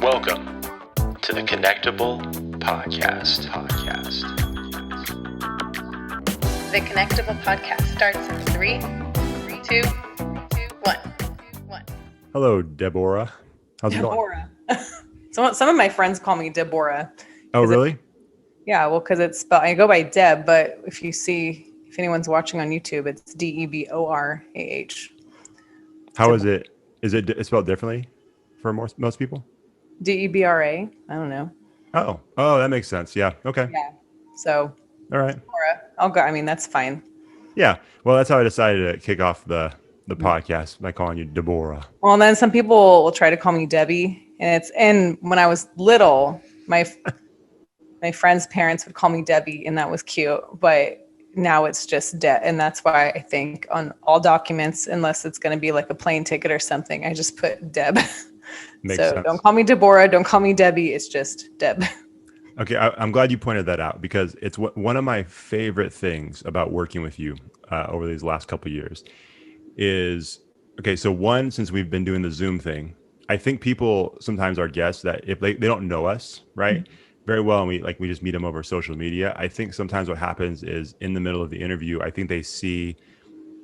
Welcome to the Connectable podcast. The Connectable podcast starts in 3, 2, 1. Hello, Deborah. How's it going? Some of my friends call me Deborah. Oh, really? Because it's spelled, I go by Deb, but if anyone's watching on YouTube, it's Deborah. How is it? Is it spelled differently for most people? Debra. I don't know. Oh, that makes sense. Yeah. Okay. Yeah. So. All right. Deborah. I'll go. I mean, that's fine. Yeah. Well, that's how I decided to kick off the podcast by calling you Deborah. Well, and then some people will try to call me Debbie, and when I was little, my friends' parents would call me Debbie, and that was cute. But now it's just Deb, and that's why I think on all documents, unless it's going to be like a plane ticket or something, I just put Deb. Makes so sense. Don't call me Deborah, don't call me Debbie. It's just Deb. Okay, I'm glad you pointed that out because it's one of my favorite things about working with you over these last couple of years is, okay, so one, since we've been doing the Zoom thing, I think people sometimes are guests that if they don't know us, right, very well, and we just meet them over social media. I think sometimes what happens is in the middle of the interview, I think they see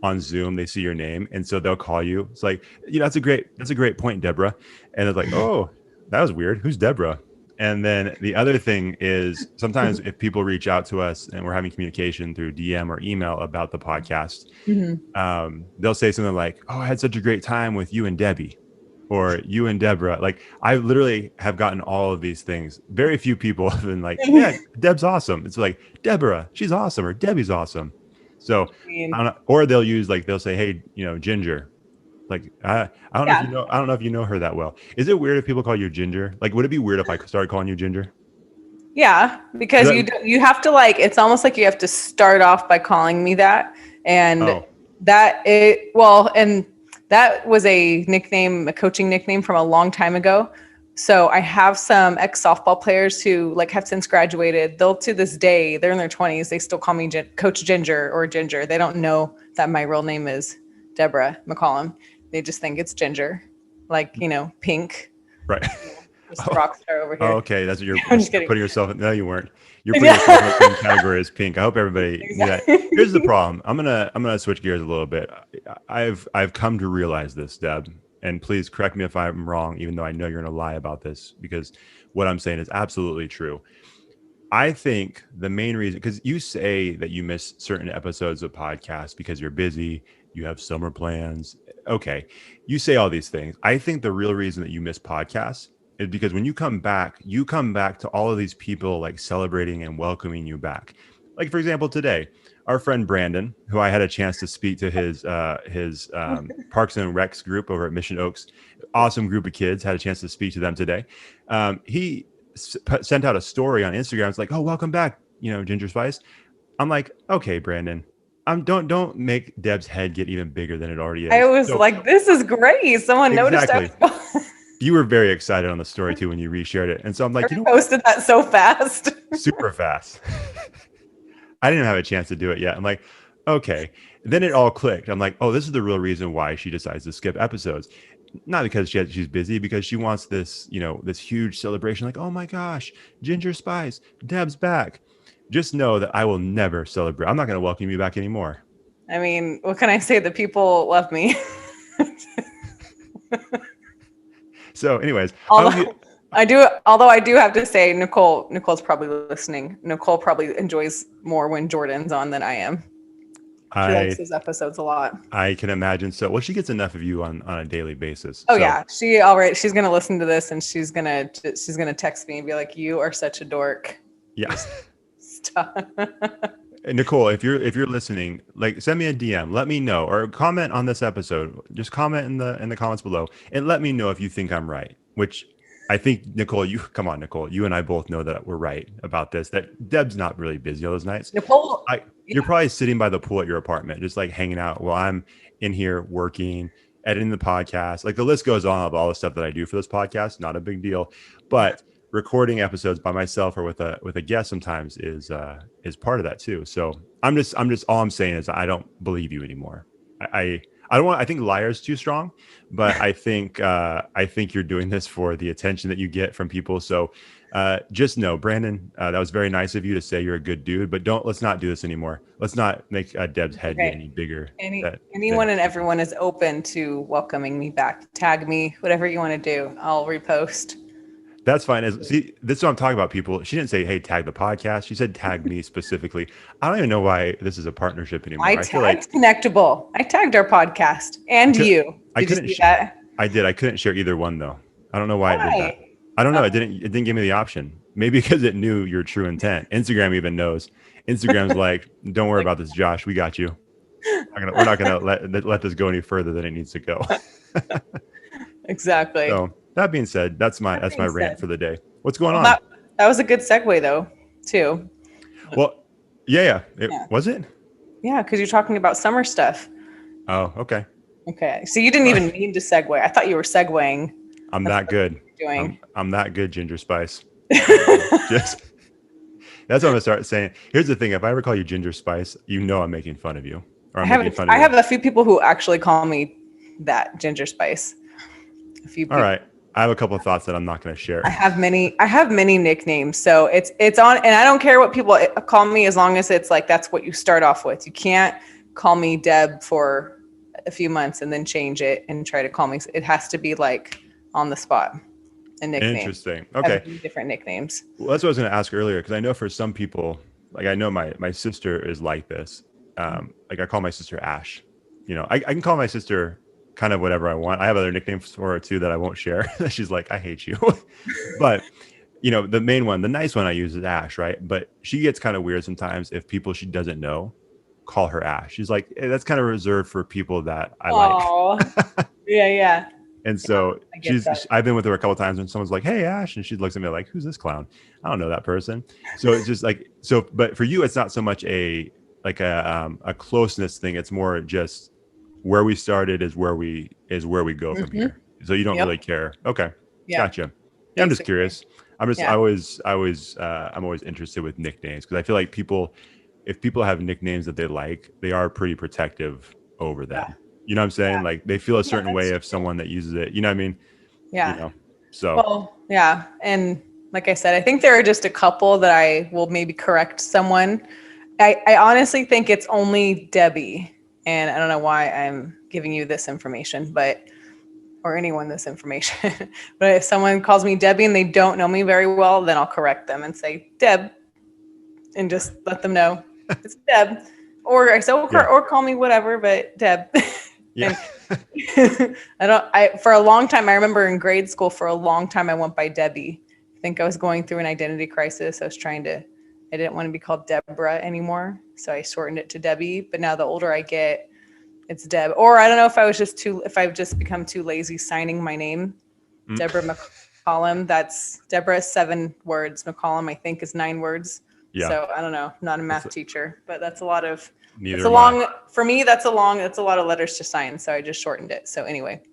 on Zoom, they see your name, and so they'll call you. It's like, that's a great point, Deborah. And it's like, oh, that was weird. Who's Deborah? And then the other thing is sometimes if people reach out to us and we're having communication through DM or email about the podcast, they'll say something like, oh, I had such a great time with you and Debbie or you and Deborah. Like I literally have gotten all of these things. Very few people have been like, yeah, Deb's awesome. It's like, Deborah, she's awesome, or Debbie's awesome. So, or they'll say, hey, Ginger. Like I don't know if you know her that well. Is it weird if people call you Ginger? Like, would it be weird if I started calling you Ginger? Yeah, because you have to it's almost like you have to start off by calling me that, and that was a nickname, a coaching nickname from a long time ago. So I have some ex softball players who have since graduated. They'll to this day, they're in their 20s. They still call me Coach Ginger or Ginger. They don't know that my real name is Deborah McCollum. They just think it's Ginger, Pink. Right. Just a rock star over here. Oh, okay. That's what you're putting yourself in. No, you weren't. You're putting yourself in the same category as Pink. I hope everybody knew that. Here's the problem. I'm gonna switch gears a little bit. I've come to realize this, Deb, and please correct me if I'm wrong, even though I know you're gonna lie about this, because what I'm saying is absolutely true. I think the main reason, because you say that you miss certain episodes of podcasts because you're busy, you have summer plans. Okay, you say all these things. I think the real reason that you miss podcasts is because when you come back to all of these people celebrating and welcoming you back. Like, for example, today, our friend Brandon, who I had a chance to speak to his Parks and Recs group over at Mission Oaks, awesome group of kids, had a chance to speak to them today. He sent out a story on Instagram. It's like, oh, welcome back, Ginger Spice. I'm like, okay, Brandon. Don't make Deb's head get even bigger than it already is. I was this is great. Someone noticed. You were very excited on the story too when you reshared it. And so I'm like, posted that so fast. Super fast. I didn't have a chance to do it yet. I'm like, okay. Then it all clicked. I'm like, oh, this is the real reason why she decides to skip episodes. Not because she's busy, because she wants this, this huge celebration. Like, oh my gosh, Ginger Spice, Deb's back. Just know that I will never celebrate. I'm not going to welcome you back anymore. I mean, what can I say? The people love me. So anyways, although I do have to say, Nicole's probably listening. Nicole probably enjoys more when Jordan's on than I am. She likes his episodes a lot. I can imagine. So, well, she gets enough of you on a daily basis. Oh, so. Yeah. She's going to listen to this and she's going to text me and be like, you are such a dork. Yeah. Stop. Nicole, if you're listening, send me a DM, let me know, or comment on this episode. Just comment in the comments below and let me know if you think I'm right, which I think, Nicole, you and I both know that we're right about this, that Deb's not really busy all those nights. Nicole, you're probably sitting by the pool at your apartment, just hanging out while I'm in here working, editing the podcast. The list goes on of all the stuff that I do for this podcast. Not a big deal, but recording episodes by myself or with a guest sometimes is part of that too. So I'm just all I'm saying is I don't believe you anymore. I I think liar's too strong, but I think you're doing this for the attention that you get from people. So just know, Brandon, that was very nice of you to say you're a good dude, but let's not do this anymore. Let's not make Deb's head get any bigger. Anyone and everyone is open to welcoming me back. Tag me, whatever you want to do. I'll repost. That's fine. See, this is what I'm talking about, people. She didn't say, hey, tag the podcast. She said, tag me specifically. I don't even know why this is a partnership anymore. I tagged Connectable. I tagged our podcast and you. Did you see that? I did. I couldn't share either one, though. I don't know why it did that. I don't know. It didn't give me the option. Maybe because it knew your true intent. Instagram even knows. Instagram's like, don't worry about this, Josh. We got you. We're not going to let this go any further than it needs to go. Exactly. So, that being said, that's my rant for the day. What's going on? That was a good segue though, too. Well, yeah. Was it? Yeah, because you're talking about summer stuff. Oh, okay. Okay, so you didn't even mean to segue. I thought you were segueing. I'm that good. Doing. I'm that good, Ginger Spice. That's what I'm gonna start saying. Here's the thing: if I ever call you Ginger Spice, you know I'm making fun of you. Or I have a few people who actually call me that, Ginger Spice. A few people. All right. I have a couple of thoughts that I'm not going to share. I have many nicknames, so it's on, and I don't care what people call me as long as it's like that's what you start off with. You can't call me Deb for a few months and then change it and try to call me. It has to be like on the spot. A nickname. Interesting. Okay. Different nicknames. Well, that's what I was going to ask earlier, because I know for some people, like I know my sister is like this. Like I call my sister Ash. You know, I can call my sister kind of whatever I want. I have other nicknames for her too that I won't share. She's like, I hate you. But you know, the main one, the nice one I use is Ash, right? But she gets kind of weird sometimes if people she doesn't know call her Ash. She's like, hey, that's kind of reserved for people that I like. Yeah. And so I've been with her a couple of times when someone's like, hey, Ash. And she looks at me like, who's this clown? I don't know that person. So it's just like, but for you, it's not so much a closeness thing. It's more just where we started is where we go from here. So you don't really care. Okay. Yeah. Gotcha. Yeah, I'm just curious. I'm always interested with nicknames, because I feel like if people have nicknames that they like, they are pretty protective over them. Yeah. You know what I'm saying? Yeah. Like they feel a certain way if someone that uses it, you know what I mean? Yeah. You know, so. Well, yeah. And like I said, I think there are just a couple that I will maybe correct someone. I honestly think it's only Debbie. And I don't know why I'm giving you this information, or anyone this information. But if someone calls me Debbie and they don't know me very well, then I'll correct them and say Deb, and just let them know it's Deb. Or I say, or call me whatever, but Deb. Yeah. For a long time, I remember in grade school, for a long time, I went by Debbie. I think I was going through an identity crisis. I didn't want to be called Deborah anymore. So I shortened it to Debbie. But now the older I get, it's Deb. Or I don't know if I've just become too lazy signing my name. Deborah McCollum. Deborah is 7 words. McCollum, I think, is 9 words. Yeah. So I don't know. I'm not a math teacher, but that's a lot of, for me, that's a lot of letters to sign. So I just shortened it. So anyway.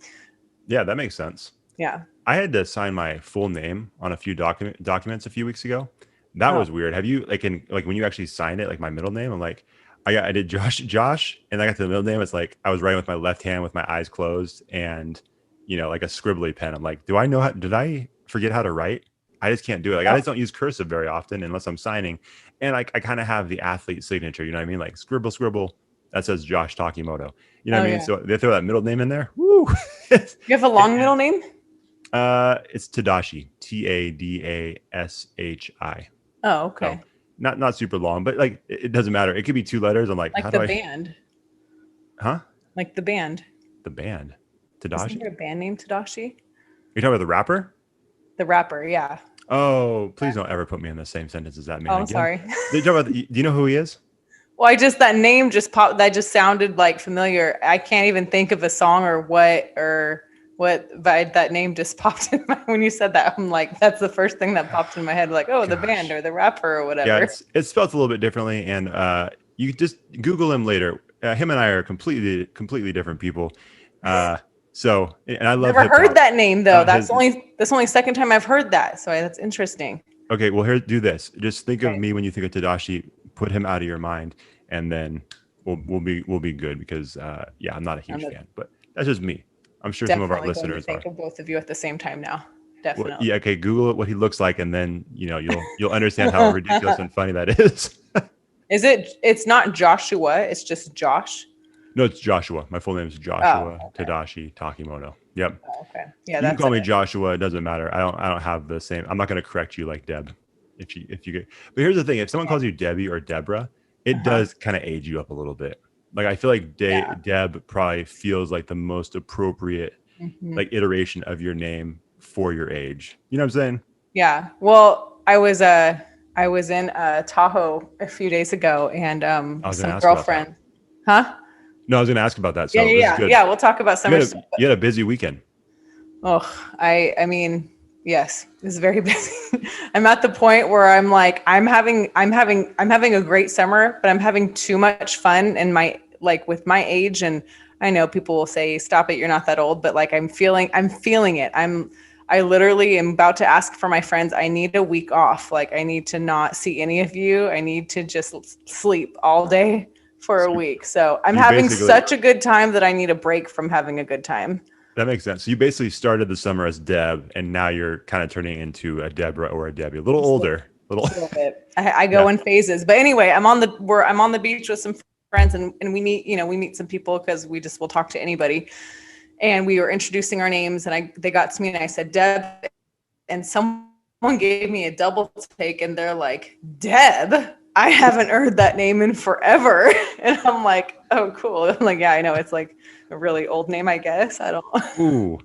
Yeah, that makes sense. Yeah. I had to sign my full name on a few documents a few weeks ago. That was weird. Have you when you actually sign it, like my middle name, I'm like, I did Josh, and I got to the middle name. It's like I was writing with my left hand with my eyes closed, and like a scribbly pen. I'm like, did I forget how to write? I just can't do it. Like I just don't use cursive very often unless I'm signing, and I kind of have the athlete signature. You know what I mean? Like scribble. That says Josh Takimoto. You know what I mean? Yeah. So they throw that middle name in there. Woo! You have a long middle name? It's Tadashi. Tadashi. Oh, okay. So, not super long, but like it doesn't matter. It could be 2 letters. I'm like how do band. Huh? Like the band. The band. Tadashi. Isn't there a band named Tadashi? You're talking about the rapper? The rapper, yeah. Oh, please don't ever put me in the same sentence as that man. Oh, I'm sorry. Do you know who he is? Well, that name just popped. That just sounded like familiar. I can't even think of a song or what, but that name just popped in my, when you said that, I'm like, that's the first thing that popped in my head. Like, the band or the rapper or whatever. Yeah, it's spelled a little bit differently. And you just Google him later. Him and I are completely different people. So, and I love Never heard that name though. That's only second time I've heard that. So that's interesting. Okay. Well, do this. Just think of me when you think of Tadashi, put him out of your mind, and then we'll be good because I'm not a huge fan, but that's just me. I'm sure some of our listeners think of both of you at the same time now. Definitely. Well, yeah. Okay. Google what he looks like, and then you'll understand how ridiculous and funny that is. Is it? It's not Joshua. It's just Josh. No, it's Joshua. My full name is Joshua Tadashi Takimoto. Yep. Oh, okay. Yeah. You can call me Joshua. It doesn't matter. I don't have the same. I'm not going to correct you like Deb. If you get. But here's the thing: if someone calls you Debbie or Deborah, it does kind of age you up a little bit. Like I feel like Deb probably feels like the most appropriate like iteration of your name for your age. You know what I'm saying? Yeah. Well, I was in Tahoe a few days ago, and some girlfriend. Huh? No, I was going to ask about that. So yeah. We'll talk about summer stuff. You had a busy weekend. Oh, I mean, yes, it's very busy. I'm at the point where I'm like, I'm having a great summer, but I'm having too much fun and with my age. And I know people will say, stop it, you're not that old, but like, I'm feeling it. I literally am about to ask for my friends. I need a week off. Like I need to not see any of you. I need to just sleep all day for a week. So I'm having such a good time that I need a break from having a good time. That makes sense. So you basically started the summer as Deb, and now you're kind of turning into a Deborah or a Debbie, a little older. A little bit. I go in phases. But anyway, I'm on the beach with some friends, and we meet some people because we'll talk to anybody. And we were introducing our names, and they got to me, and I said Deb, and someone gave me a double take, and they're like, Deb? I haven't heard that name in forever. And I'm like, oh, cool. I'm like, yeah, I know. It's like a really old name, I guess. I don't. Ooh.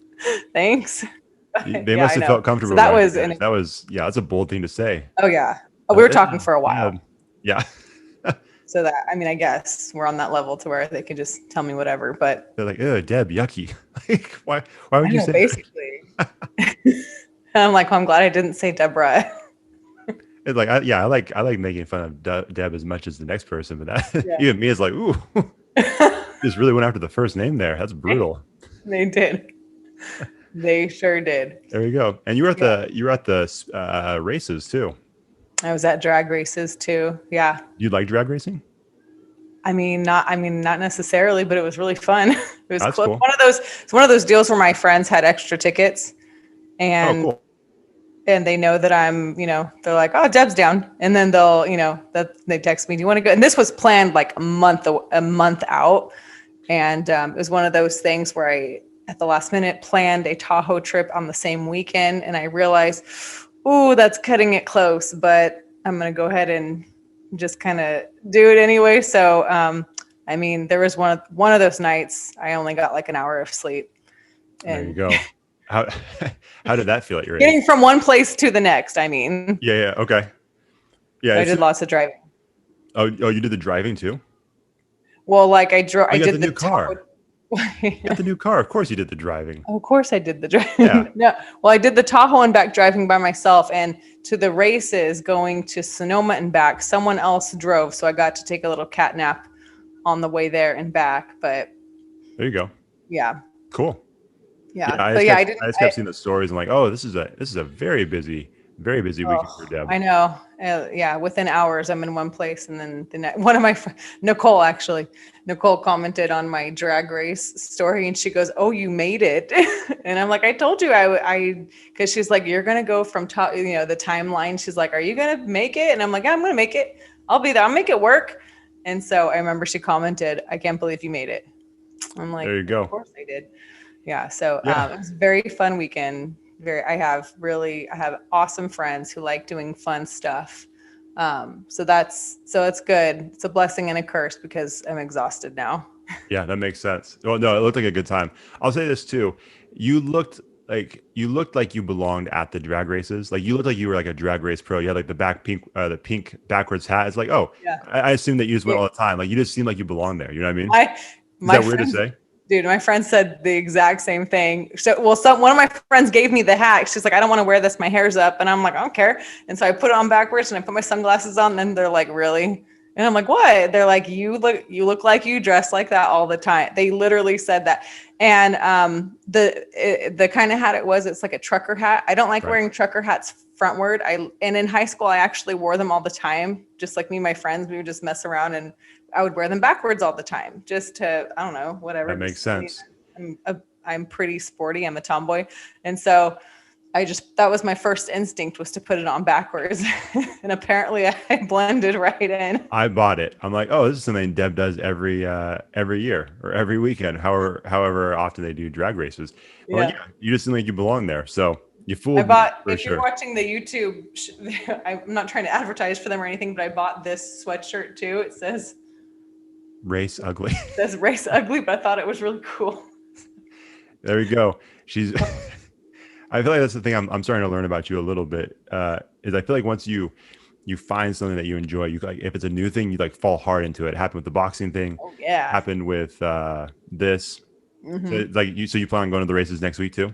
Thanks. They must have felt comfortable. So that's a bold thing to say. Oh, yeah. Oh, we were talking for a while. Yeah. So that, I mean, I guess we're on that level to where they can just tell me whatever, but. They're like, oh, Deb, yucky. Like, why would you say basically. I'm like, well, I'm glad I didn't say Deborah. It's like, I like making fun of Deb as much as the next person, but even me is like, ooh, just really went after the first name there. That's brutal. They did. They sure did. There you go. And you were at the races too. I was at drag races too. Yeah. You like drag racing? Not necessarily, but it was really fun. It was That's cool. Cool. It's one of those deals where my friends had extra tickets, and cool. And they know that I'm, they're like, oh, Deb's down. And then they'll, they text me, do you want to go? And this was planned like a month out. And it was one of those things where I, at the last minute, planned a Tahoe trip on the same weekend. And I realized, ooh, that's cutting it close, but I'm going to go ahead and just kind of do it anyway. So, there was one of those nights I only got like an hour of sleep. And there you go. How did that feel at your age? Getting from one place to the next, Yeah. Okay. Yeah. I did lots of driving. Oh, you did the driving too? Well, like I drove. I did the new car. You got the new car. Of course you did the driving. Of course I did the driving. Yeah. No. Well, I did the Tahoe and back driving by myself, and to the races going to Sonoma and back, someone else drove. So I got to take a little cat nap on the way there and back. But there you go. Yeah. Cool. Yeah. I just kept seeing the stories. I'm like, oh, this is a very busy weekend for Deb. I know. Within hours, I'm in one place, and then one of my Nicole commented on my drag race story, and she goes, "Oh, you made it," and I'm like, "I told you I," because she's like, "You're gonna go from top, the timeline." She's like, "Are you gonna make it?" And I'm like, "Yeah, I'm gonna make it. I'll be there. I'll make it work." And so I remember she commented, "I can't believe you made it." I'm like, "There you go." Of course I did. Yeah. So it was a very fun weekend. I have awesome friends who like doing fun stuff. So it's good. It's a blessing and a curse because I'm exhausted now. Yeah, that makes sense. Well, no, it looked like a good time. I'll say this too. You looked like you belonged at the drag races. Like you looked like you were like a drag race pro. You had like the pink backwards hat. It's like, oh, yeah. I assume that you just went all the time. Like you just seemed like you belonged there. You know what I mean? Is that weird to say? Dude, my friend said the exact same thing. One of my friends gave me the hat. She's like, I don't want to wear this. My hair's up. And I'm like, I don't care. And so I put it on backwards and I put my sunglasses on. And then they're like, really? And I'm like, what? They're like, you look like you dress like that all the time. They literally said that. And the kind of hat it's like a trucker hat. I don't like wearing trucker hats frontward. And in high school, I actually wore them all the time. Just like me and my friends, we would just mess around and I would wear them backwards all the time just to, I don't know, whatever. That makes sense. I'm pretty sporty. I'm a tomboy. And so that was my first instinct, was to put it on backwards. And apparently I blended right in. I bought it. I'm like, oh, this is something Deb does every year or every weekend, however often they do drag races. Well, yeah, you just seem like you belong there. So you fooled me for if sure. You're watching the YouTube, I'm not trying to advertise for them or anything, but I bought this sweatshirt too. It says Race Ugly. It says Race Ugly, but I thought it was really cool. There we go. I feel like that's the thing I'm starting to learn about you a little bit, is I feel like once you find something that you enjoy, you like, if it's a new thing, you like fall hard into it. It happened with the boxing thing. Oh yeah. Happened with this. Mm-hmm. So it's like you plan on going to the races next week too?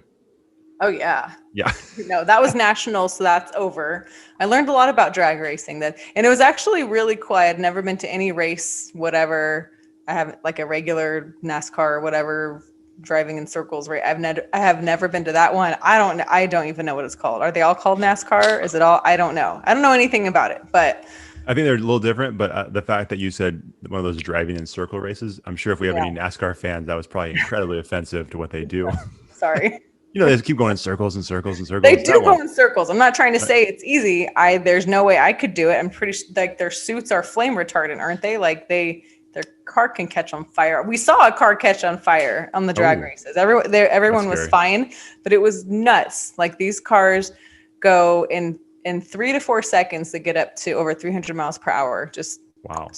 Oh yeah. Yeah. No, that was national, so that's over. I learned a lot about drag racing and it was actually really cool. I had never been to any race, whatever. I haven't, like a regular NASCAR or whatever, driving in circles, right? I have never been to that one. I don't even know what it's called. Are they all called NASCAR? Is it all? I don't know. I don't know anything about it, but I think they're a little different. But the fact that you said one of those driving in circle races, I'm sure if we have any NASCAR fans, that was probably incredibly offensive to what they do. Sorry. They just keep going in circles and circles and circles. They do go in circles. I'm not trying to say it's easy. There's no way I could do it. I'm pretty sure like their suits are flame retardant, aren't they? Like their car can catch on fire. We saw a car catch on fire on the drag races. Everyone was fine, but it was nuts. Like these cars go in 3 to 4 seconds to get up to over 300 miles per hour. Just wow.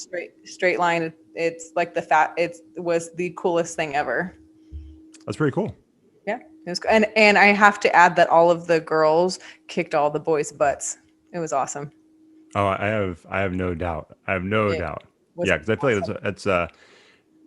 Straight line. It's like it was the coolest thing ever. That's pretty cool. Yeah. It was, and I have to add that all of the girls kicked all the boys' butts. It was awesome. Oh, I have no doubt. I have no doubt. Yeah, because I feel like it's I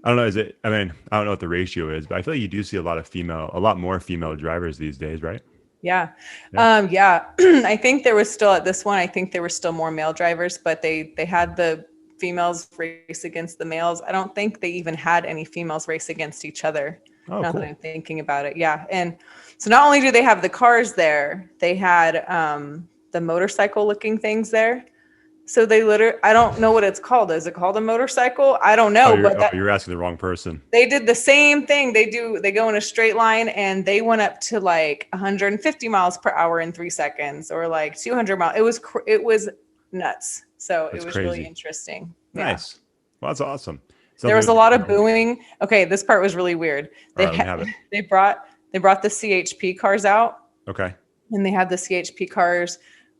don't know. I don't know what the ratio is, but I feel like you do see a lot more female drivers these days, right? Yeah. I think there was still at this one. I think there were still more male drivers, but they had the females race against the males. I don't think they even had any females race against each other. Oh, now cool. that I'm thinking about it. Yeah. And so not only do they have the cars there, they had the motorcycle looking things there. So they I don't know what it's called. Is it called a motorcycle? I don't know. You're asking the wrong person. They did the same thing. They go in a straight line and they went up to like 150 miles per hour in 3 seconds or like 200 miles. It was nuts. So it was crazy. Really interesting. Nice. Yeah. Well, that's awesome. There was a lot of booing. Okay, this part was really weird. They brought the CHP cars out. Okay. And they had the CHP cars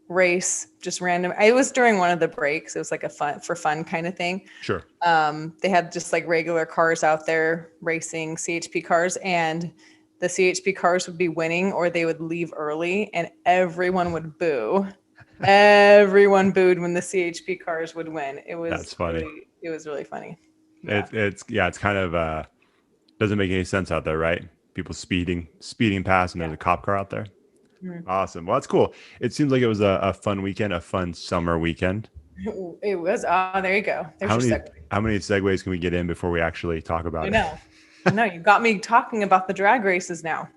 race just random. It was during one of the breaks. It was like a fun kind of thing. Sure. They had just like regular cars out there racing CHP cars, and the CHP cars would be winning or they would leave early and everyone would boo. Everyone booed when the CHP cars would win. That's funny. It was really funny. Yeah. It's kind of doesn't make any sense out there, right? People speeding past and there's a cop car out there. Mm-hmm. Awesome. Well, that's cool. It seems like it was a fun weekend, a fun summer weekend. It was. There you go. How many segues can we get in before we actually talk about it? I know. You got me talking about the drag races now.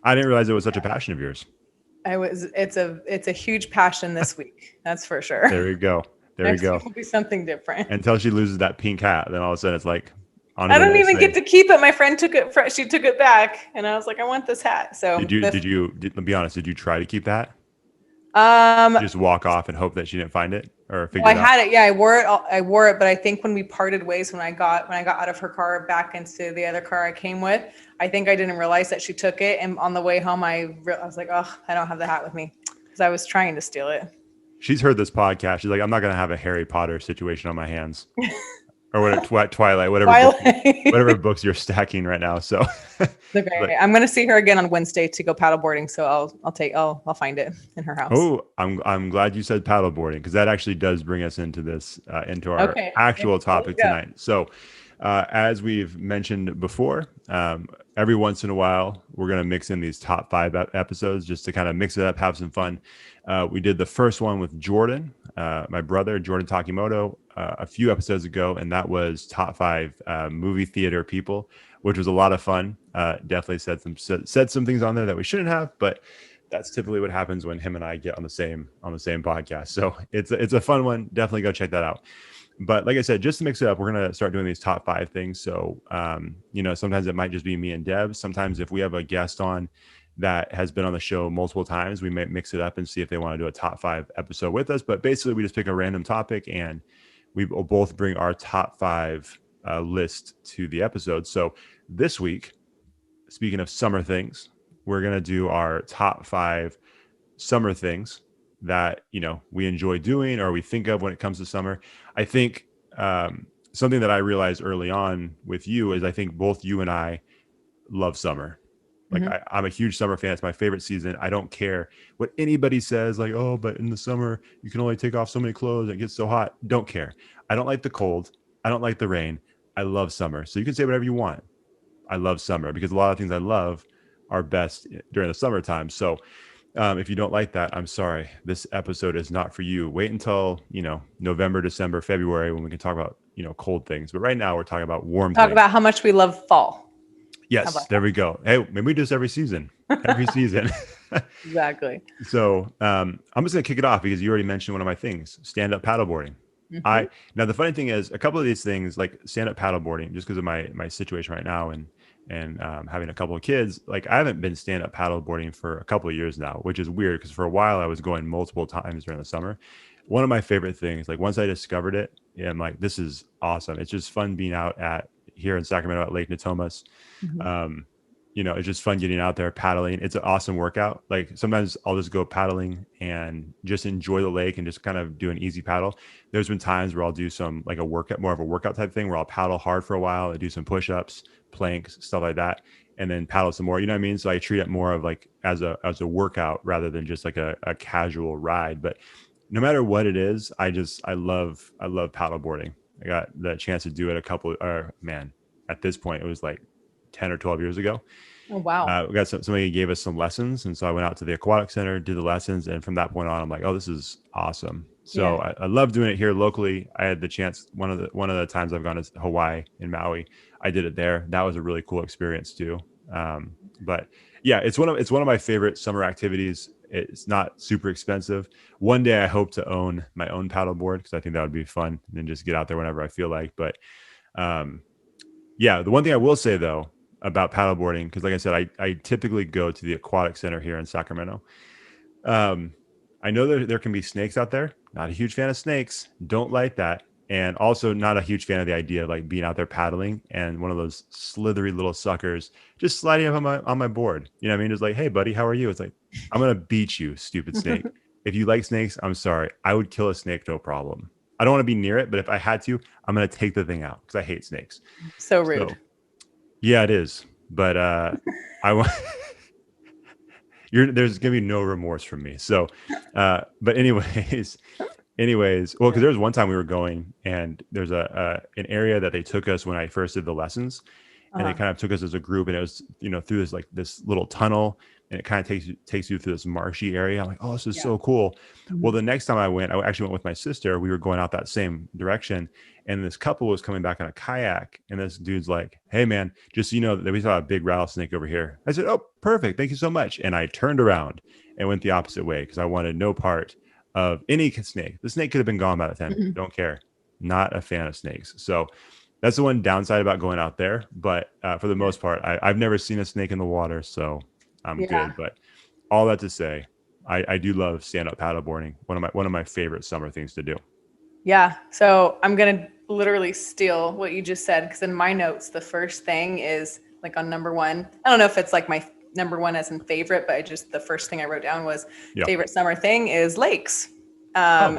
I didn't realize it was such a passion of yours. It's a huge passion this week. That's for sure. There you go. Next week will be something different. Until she loses that pink hat, then all of a sudden it's like, I don't even get to keep it. My friend took it. She took it back, and I was like, I want this hat. So did you? Be honest. Did you try to keep that? Just walk off and hope that she didn't find it or figure it out. I had it. Yeah, I wore it. But I think when we parted ways, when I got out of her car back into the other car I came with, I think I didn't realize that she took it. And on the way home, I was like, oh, I don't have the hat with me because I was trying to steal it. She's heard this podcast. She's like, I'm not going to have a Harry Potter situation on my hands. Or whatever, Twilight, whatever books you're stacking right now. So okay. I'm going to see her again on Wednesday to go paddleboarding. So I'll find it in her house. Oh, I'm glad you said paddleboarding because that actually does bring us into this, into our actual topic tonight. So As we've mentioned before, every once in a while, we're going to mix in these top 5 episodes just to kind of mix it up, have some fun. We did the first one with Jordan, my brother, Jordan Takimoto, a few episodes ago, and that was top 5 movie theater people, which was a lot of fun. Definitely said some things on there that we shouldn't have, but that's typically what happens when him and I get on the same podcast. So it's a fun one. Definitely go check that out. But like I said, just to mix it up, we're going to start doing these top 5 things. So, sometimes it might just be me and Deb. Sometimes if we have a guest on that has been on the show multiple times, we might mix it up and see if they want to do a top 5 episode with us. But basically, we just pick a random topic and we will both bring our top 5 list to the episode. So this week, speaking of summer things, we're going to do our top 5 summer things that we enjoy doing or we think of when it comes to summer. I think something that I realized early on with you is I think both you and I love summer. Like I'm a huge summer fan. It's my favorite season. I don't care what anybody says, like, oh, but in the summer you can only take off so many clothes. It gets so hot. Don't care. I don't like the cold. I don't like the rain. I love summer. So you can say whatever you want. I love summer because a lot of things I love are best during the summertime. So if you don't like that, I'm sorry. This episode is not for you. Wait until, November, December, February when we can talk about, cold things. But right now we're talking about warm things. Talk about how much we love fall. Yes, there we go. Hey, maybe we do this every season. Every season. Exactly. So I'm just going to kick it off because you already mentioned one of my things, stand-up paddleboarding. Now the funny thing is a couple of these things like stand-up paddleboarding, just because of my situation right now and having a couple of kids, like I haven't been stand-up paddleboarding for a couple of years now, which is weird because for a while I was going multiple times during the summer. One of my favorite things, like once I discovered it, I'm like, this is awesome. It's just fun being out here in Sacramento at Lake Natomas. It's just fun getting out there paddling. It's an awesome workout. Like sometimes I'll just go paddling and just enjoy the lake and just kind of do an easy paddle. There's been times where I'll do some like more of a workout type thing where I'll paddle hard for a while and do some push-ups, planks, stuff like that, and then paddle some more. You know what I mean? So I treat it more of like as a workout rather than just like a casual ride. But no matter what it is, I love paddleboarding. I got the chance to do it at this point it was like 10 or 12 years ago. Oh, wow. We got somebody gave us some lessons. And so I went out to the aquatic center, did the lessons. And from that point on, I'm like, oh, this is awesome. So yeah. I love doing it here locally. I had the chance. One of the times I've gone to Hawaii in Maui, I did it there. That was a really cool experience too. But yeah, it's one of my favorite summer activities. It's not super expensive. One day I hope to own my own paddleboard because I think that would be fun and then just get out there whenever I feel like. But yeah, the one thing I will say though about paddleboarding, because like I said, I typically go to the aquatic center here in Sacramento. I know there can be snakes out there. Not a huge fan of snakes. Don't like that. And also not a huge fan of the idea of like being out there paddling and one of those slithery little suckers just sliding up on my board. You know what I mean? Just like, hey buddy, how are you? It's like, I'm going to beat you, stupid snake. If you like snakes, I'm sorry. I would kill a snake, no problem. I don't want to be near it, but if I had to, I'm going to take the thing out because I hate snakes. So rude. So, yeah, it is. But I want there's going to be no remorse from me. So, but anyways, well, because there was one time we were going and there's an area that they took us when I first did the lessons, and they kind of took us as a group, and it was through this little tunnel, and it kind of takes you through this marshy area. I'm like, oh, this is so cool. Mm-hmm. Well, the next time I actually went with my sister. We were going out that same direction, and this couple was coming back on a kayak, and this dude's like, hey man, just so you know that we saw a big rattlesnake over here. I said, oh, perfect, thank you so much. And I turned around and went the opposite way because I wanted no part of any snake. The snake could have been gone by the time. Mm-hmm. Don't care. Not a fan of snakes. So that's the one downside about going out there. But for the most part, I've never seen a snake in the water, so I'm good. But all that to say, I do love stand-up paddleboarding. One of my favorite summer things to do. Yeah. So I'm gonna literally steal what you just said, because in my notes, the first thing is like on number 1. I don't know if it's like my number 1 as in favorite, but the first thing I wrote down was favorite summer thing is lakes. And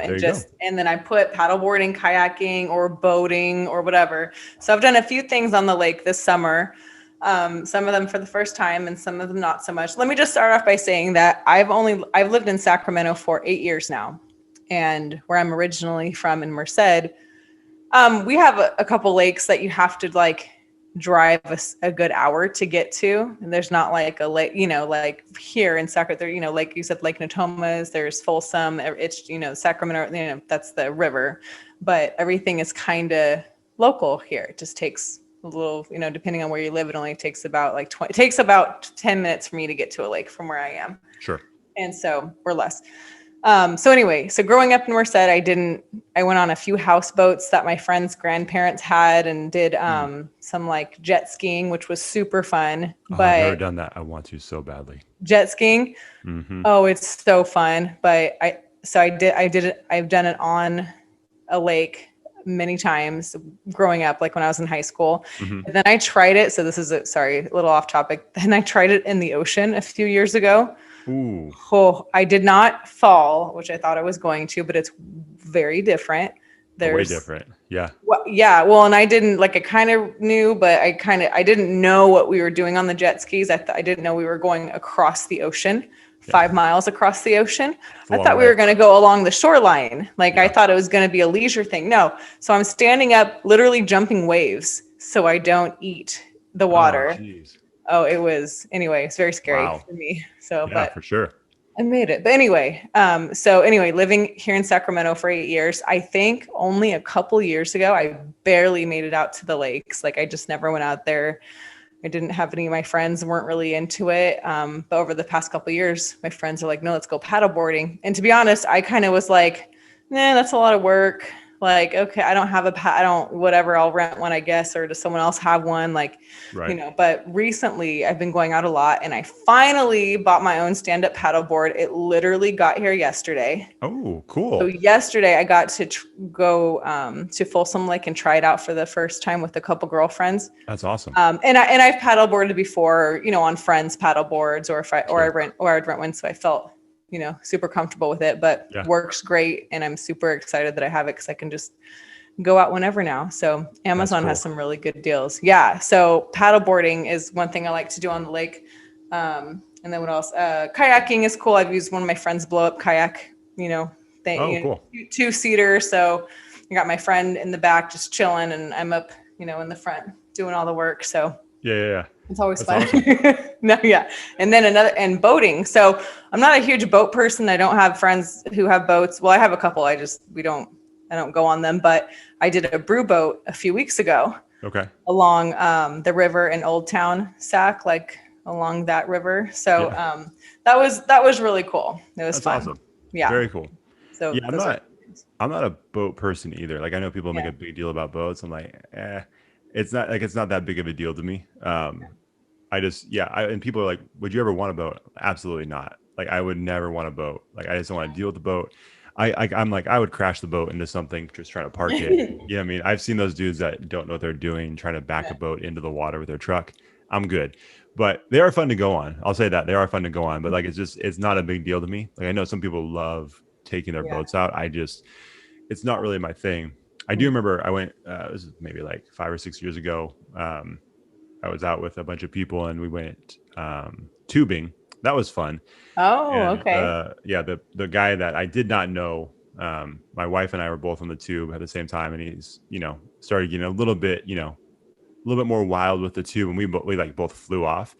then I put paddleboarding, kayaking, or boating or whatever. So I've done a few things on the lake this summer. Some of them for the first time and some of them not so much. Let me just start off by saying that I've lived in Sacramento for 8 years now. And where I'm originally from in Merced, We have a couple lakes that you have to like drive a good hour to get to. And there's not like a lake, like here in Sacramento, there, like you said, Lake Natomas, there's Folsom, it's, Sacramento, that's the river, but everything is kind of local here. It just takes a little, depending on where you live, it only takes about like it takes about 10 minutes for me to get to a lake from where I am. Sure. And so, or less. So anyway, so growing up in Merced, I went on a few houseboats that my friends' grandparents had and did some like jet skiing, which was super fun. Oh, but I've never done that. I want to so badly. Jet skiing. Mm-hmm. Oh, it's so fun. But I've done it on a lake many times growing up, like when I was in high school. Mm-hmm. And then I tried it. So this is a little off topic. Then I tried it in the ocean a few years ago. Ooh. Oh, I did not fall, which I thought I was going to, but it's very different. Way different. Yeah. Yeah. Well, and I didn't I kind of knew, but I didn't know what we were doing on the jet skis. I didn't know we were going across the ocean, 5 miles across the ocean. I thought we were going to go along the shoreline. I thought it was going to be a leisure thing. No. So I'm standing up, literally jumping waves so I don't eat the water. Oh, it's very scary for me. So, yeah, for sure. I made it. But anyway, living here in Sacramento for 8 years, I think only a couple years ago, I barely made it out to the lakes. I just never went out there. I didn't have any of my friends weren't really into it. But over the past couple of years, my friends are like, no, let's go paddleboarding. And to be honest, I kind of was like, nah, that's a lot of work. Okay, I don't have whatever, I'll rent one, I guess, or does someone else have one? Right. But recently I've been going out a lot and I finally bought my own stand-up paddleboard. It literally got here yesterday. Oh, cool. So yesterday I got to go to Folsom Lake and try it out for the first time with a couple girlfriends. That's awesome. And I've paddleboarded before, on friends' paddleboards I'd rent one. So I felt super comfortable with it, but works great. And I'm super excited that I have it because I can just go out whenever now. So Amazon has some really good deals. Yeah. So paddleboarding is one thing I like to do on the lake. And then what else? Kayaking is cool. I've used one of my friends' blow up kayak, thing, cool. 2-seater. So I got my friend in the back just chilling and I'm up, in the front doing all the work. So yeah. It's always fun. Awesome. No, yeah. And then boating. So I'm not a huge boat person. I don't have friends who have boats. Well, I have a couple. I don't go on them, but I did a brew boat a few weeks ago. Okay. Along the river in Old Town Sac, along that river. So that was really cool. It was fun. Awesome. Yeah. Very cool. So yeah, I'm not a boat person either. I know people make a big deal about boats. I'm like, it's not that big of a deal to me. And people are like, would you ever want a boat? Absolutely not. I would never want a boat. I just don't want to deal with the boat. I'm like, I would crash the boat into something just trying to park it. You know what I mean? I've seen those dudes that don't know what they're doing, trying to back a boat into the water with their truck. I'm good. But they are fun to go on. I'll say that they are fun to go on, but it's not a big deal to me. I know some people love taking their boats out. It's not really my thing. I do remember I went, this is maybe 5 or 6 years ago. I was out with a bunch of people and we went tubing. That was fun. Oh, and, okay. The guy that I did not know, my wife and I were both on the tube at the same time, and he's, started getting a little bit more wild with the tube, and we both flew off.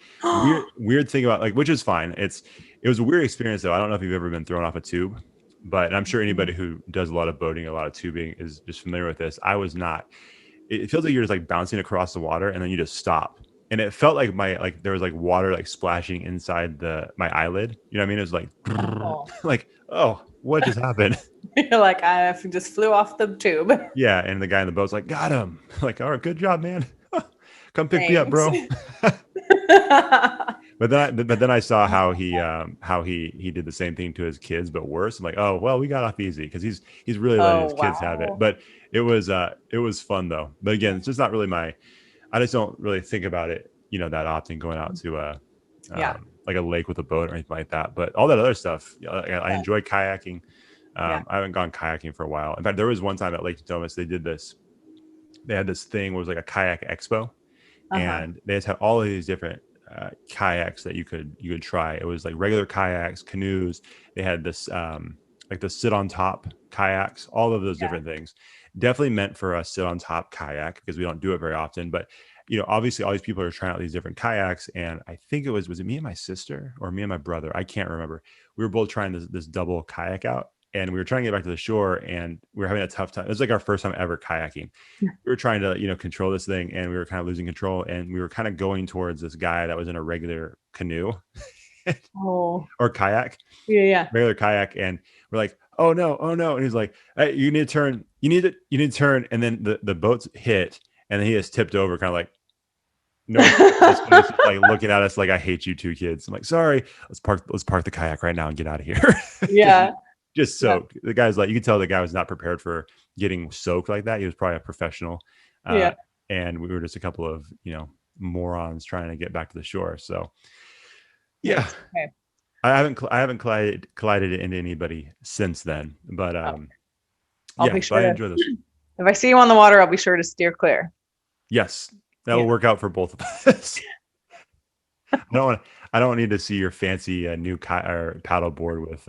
Weird thing about which is fine. It was a weird experience though. I don't know if you've ever been thrown off a tube. But I'm sure anybody who does a lot of boating, a lot of tubing is just familiar with this. I was not. It feels like you're just bouncing across the water and then you just stop. And it felt like there was water splashing inside my eyelid. You know what I mean? It was oh, what just happened? You're I just flew off the tube. Yeah, and the guy in the boat's got him. All right, good job, man. Come pick me up, bro. But then I saw how he did the same thing to his kids, but worse. I'm oh well, we got off easy because he's really letting his kids have it. But it was fun though. But again, it's just not really I just don't really think about it, that often going out to a lake with a boat or anything like that. But all that other stuff, I enjoy kayaking. I haven't gone kayaking for a while. In fact, there was one time at Lake Thomas they had this thing where it was a kayak expo, and they just had all of these different kayaks that you could try. It was regular kayaks, canoes. They had this like the sit on top kayaks, all of those different things. Definitely meant for a sit on top kayak because we don't do it very often. But obviously all these people are trying out these different kayaks, and I think was it me and my sister or me and my brother? I can't remember. We were both trying this double kayak out, and we were trying to get back to the shore, and we were having a tough time. It was like our first time ever kayaking. We were trying to control this thing, and we were kind of losing control, and we were kind of going towards this guy that was in a regular canoe or kayak, regular kayak, and we're like, oh no, and he's like, hey, you need to turn, you need to turn, and then the boat's hit, and then he just tipped over, kind of like, no, just like looking at us like, I hate you two kids. I'm like, sorry, let's park the kayak right now and get out of here. Just soaked. The guy's like, you can tell the guy was not prepared for getting soaked like that. He was probably a professional. And we were just a couple of morons trying to get back to the shore. So I haven't collided into anybody since then, but I'll be sure I enjoy this. If I see you on the water, I'll be sure to steer clear. Yes, that will work out for both of us. I don't need to see your fancy new paddle board with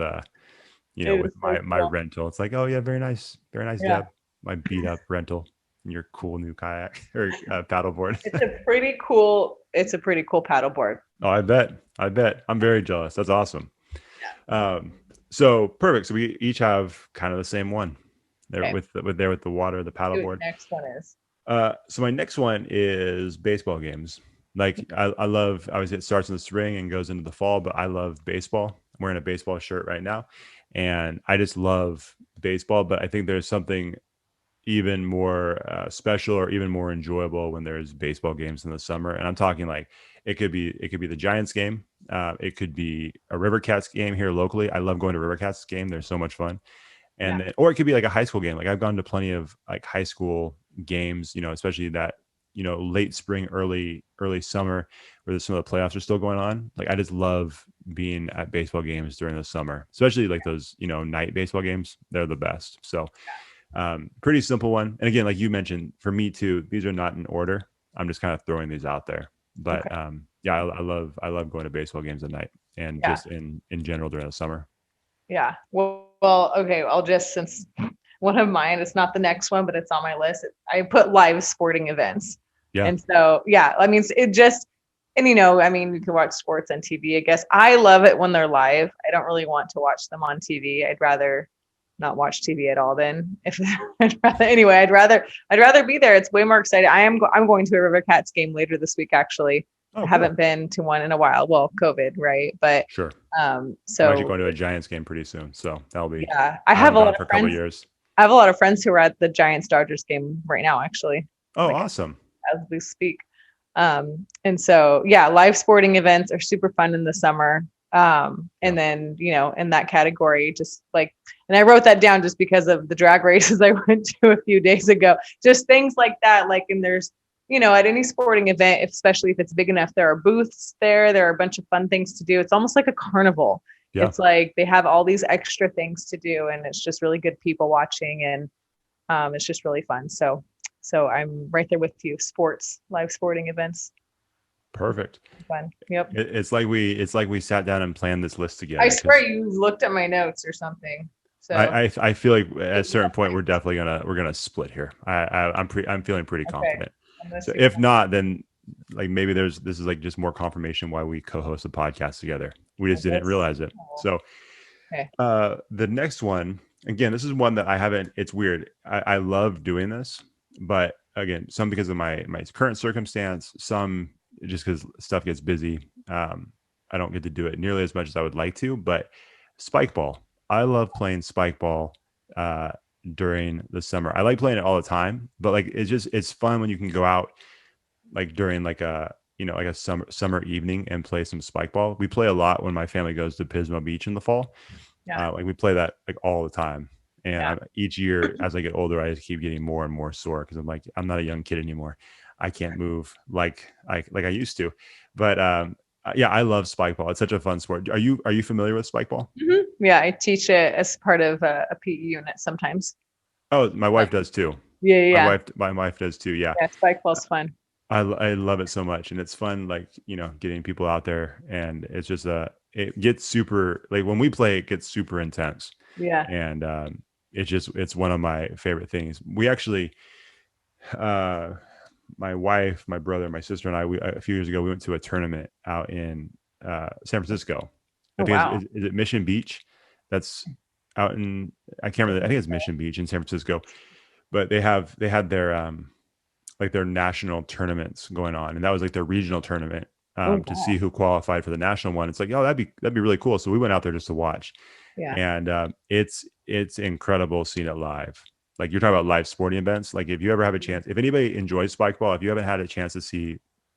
with my rental. It's like, oh yeah, very nice, Deb. My beat up rental and your cool new kayak or paddle board. It's a pretty cool paddle board. Oh, I bet. I'm very jealous. That's awesome. So perfect. So we each have kind of the same one there with the water, the paddle board. Next one is. So my next one is baseball games. Like I love, obviously it starts in the spring and goes into the fall, but I love baseball. I'm wearing a baseball shirt right now, and I just love baseball. But I think there's something even more special or even more enjoyable when there's baseball games in the summer. And I'm talking like it could be the Giants game. It could be a River Cats game here locally. I love going to River Cats game. They're so much fun. And then, or it could be like a high school game. Like I've gone to plenty of like high school games, especially that, late spring, early summer where some of the playoffs are still going on. Like I just love being at baseball games during the summer, especially like those, night baseball games. They're the best. So pretty simple one. And again, like you mentioned, for me too, these are not in order. I'm just kind of throwing these out there. But I love going to baseball games at night and just in general during the summer. Yeah. Well, okay. I'll just, since one of mine, it's not the next one, but it's on my list. I put live sporting events. Yeah. And so, I mean, it just, and you can watch sports on TV, I guess. I love it when they're live. I don't really want to watch them on TV. I'd rather not watch TV at all then. I'd rather be there. It's way more exciting. I'm going to a River Cats game later this week, actually. I haven't been to one in a while. Well, COVID, right? But sure. So I'm actually going to a Giants game pretty soon, so that'll be. Yeah, I have a lot of friends. I have a lot of friends who are at the Giants Dodgers game right now, actually. Oh, awesome! As we speak, and so live sporting events are super fun in the summer. And then in that category, just like, and I wrote that down just because of the drag races I went to a few days ago. Just things like that, like, and there's. At any sporting event, especially if it's big enough, there are booths there. There are a bunch of fun things to do. It's almost like a carnival. Yeah. It's like they have all these extra things to do, and it's just really good people watching, and it's just really fun. So I'm right there with you. Live sporting events. Perfect. Fun. Yep. It's like we sat down and planned this list together. I swear you looked at my notes or something. So I feel like at a certain point we're definitely gonna split here. I'm feeling pretty confident. So if not, then like maybe this is like just more confirmation why we co-host a podcast together. We just didn't realize it. So the next one, again, this is one that I haven't, it's weird. I love doing this, but again, some because of my current circumstance, some just because stuff gets busy. I don't get to do it nearly as much as I would like to, but spike ball. I love playing spike ball during the summer. I like playing it all the time, but like it's fun when you can go out like during like a like a summer evening and play some spike ball. We play a lot when my family goes to Pismo Beach in the fall. Like we play that like all the time, and each year as I get older I just keep getting more and more sore because I'm like, I'm not a young kid anymore. I can't move like I used to. But I love spike ball. It's such a fun sport. Are you familiar with spike ball? Mm-hmm. Yeah, I teach it as part of a PE unit sometimes. Oh, my wife does too. Yeah. My wife does too. Yeah. Yeah, spike ball's fun. I love it so much, and it's fun. Like getting people out there, and it's just it gets super. Like when we play, it gets super intense. Yeah. And it's one of my favorite things. We actually, my wife, my brother, my sister, and I, a few years ago, we went to a tournament out in San Francisco. I Oh, think wow. is it Mission Beach? That's out in, I can't remember. I think it's Mission Beach in San Francisco. But they had their like their national tournaments going on, and that was like their regional tournament Oh, to wow. see who qualified for the national one. It's like, oh, that'd be really cool. So we went out there just to watch, Yeah. and it's incredible seeing it live. Like you're talking about live sporting events. Like if you ever have a chance, if anybody enjoys spike ball, if you haven't had a chance to see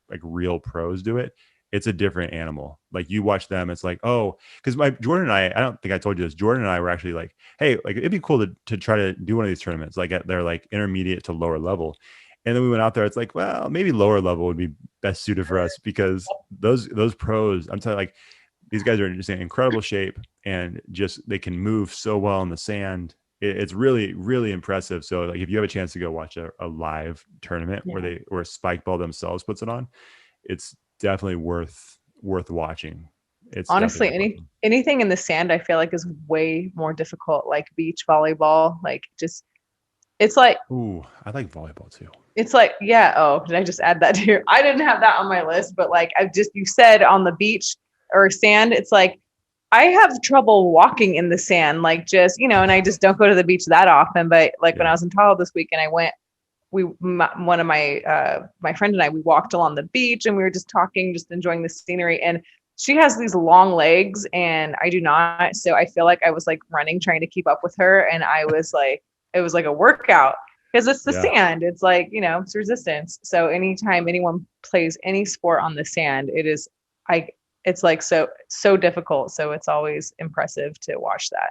like real pros do it, it's a different animal. Like you watch them, it's like, oh, because my Jordan and I don't think I told you this. Jordan and I were actually like, hey, like it'd be cool to try to do one of these tournaments, like at their like intermediate to lower level. And then we went out there. It's like, well, maybe lower level would be best suited for us because those pros, I'm telling you, like these guys are just in incredible shape and just they can move so well in the sand. It's really, really impressive. So like if you have a chance to go watch a live tournament where Spike Ball themselves puts it on, it's definitely worth watching. It's Honestly, anything in the sand I feel like is way more difficult, like beach volleyball. Like just it's like, ooh, I like volleyball too. it's like, yeah. Oh, did I just add that to your? I didn't have that on my list, but like you said on the beach or sand, it's like I have trouble walking in the sand, like just, and I just don't go to the beach that often. But like when I was in Tahoe this weekend, one of my friend and I, we walked along the beach and we were just talking, just enjoying the scenery. And she has these long legs and I do not. So I feel like I was like running, trying to keep up with her. And I was like, it was like a workout because it's the sand. It's like, it's resistance. So anytime anyone plays any sport on the sand, it's like so difficult. So it's always impressive to watch that.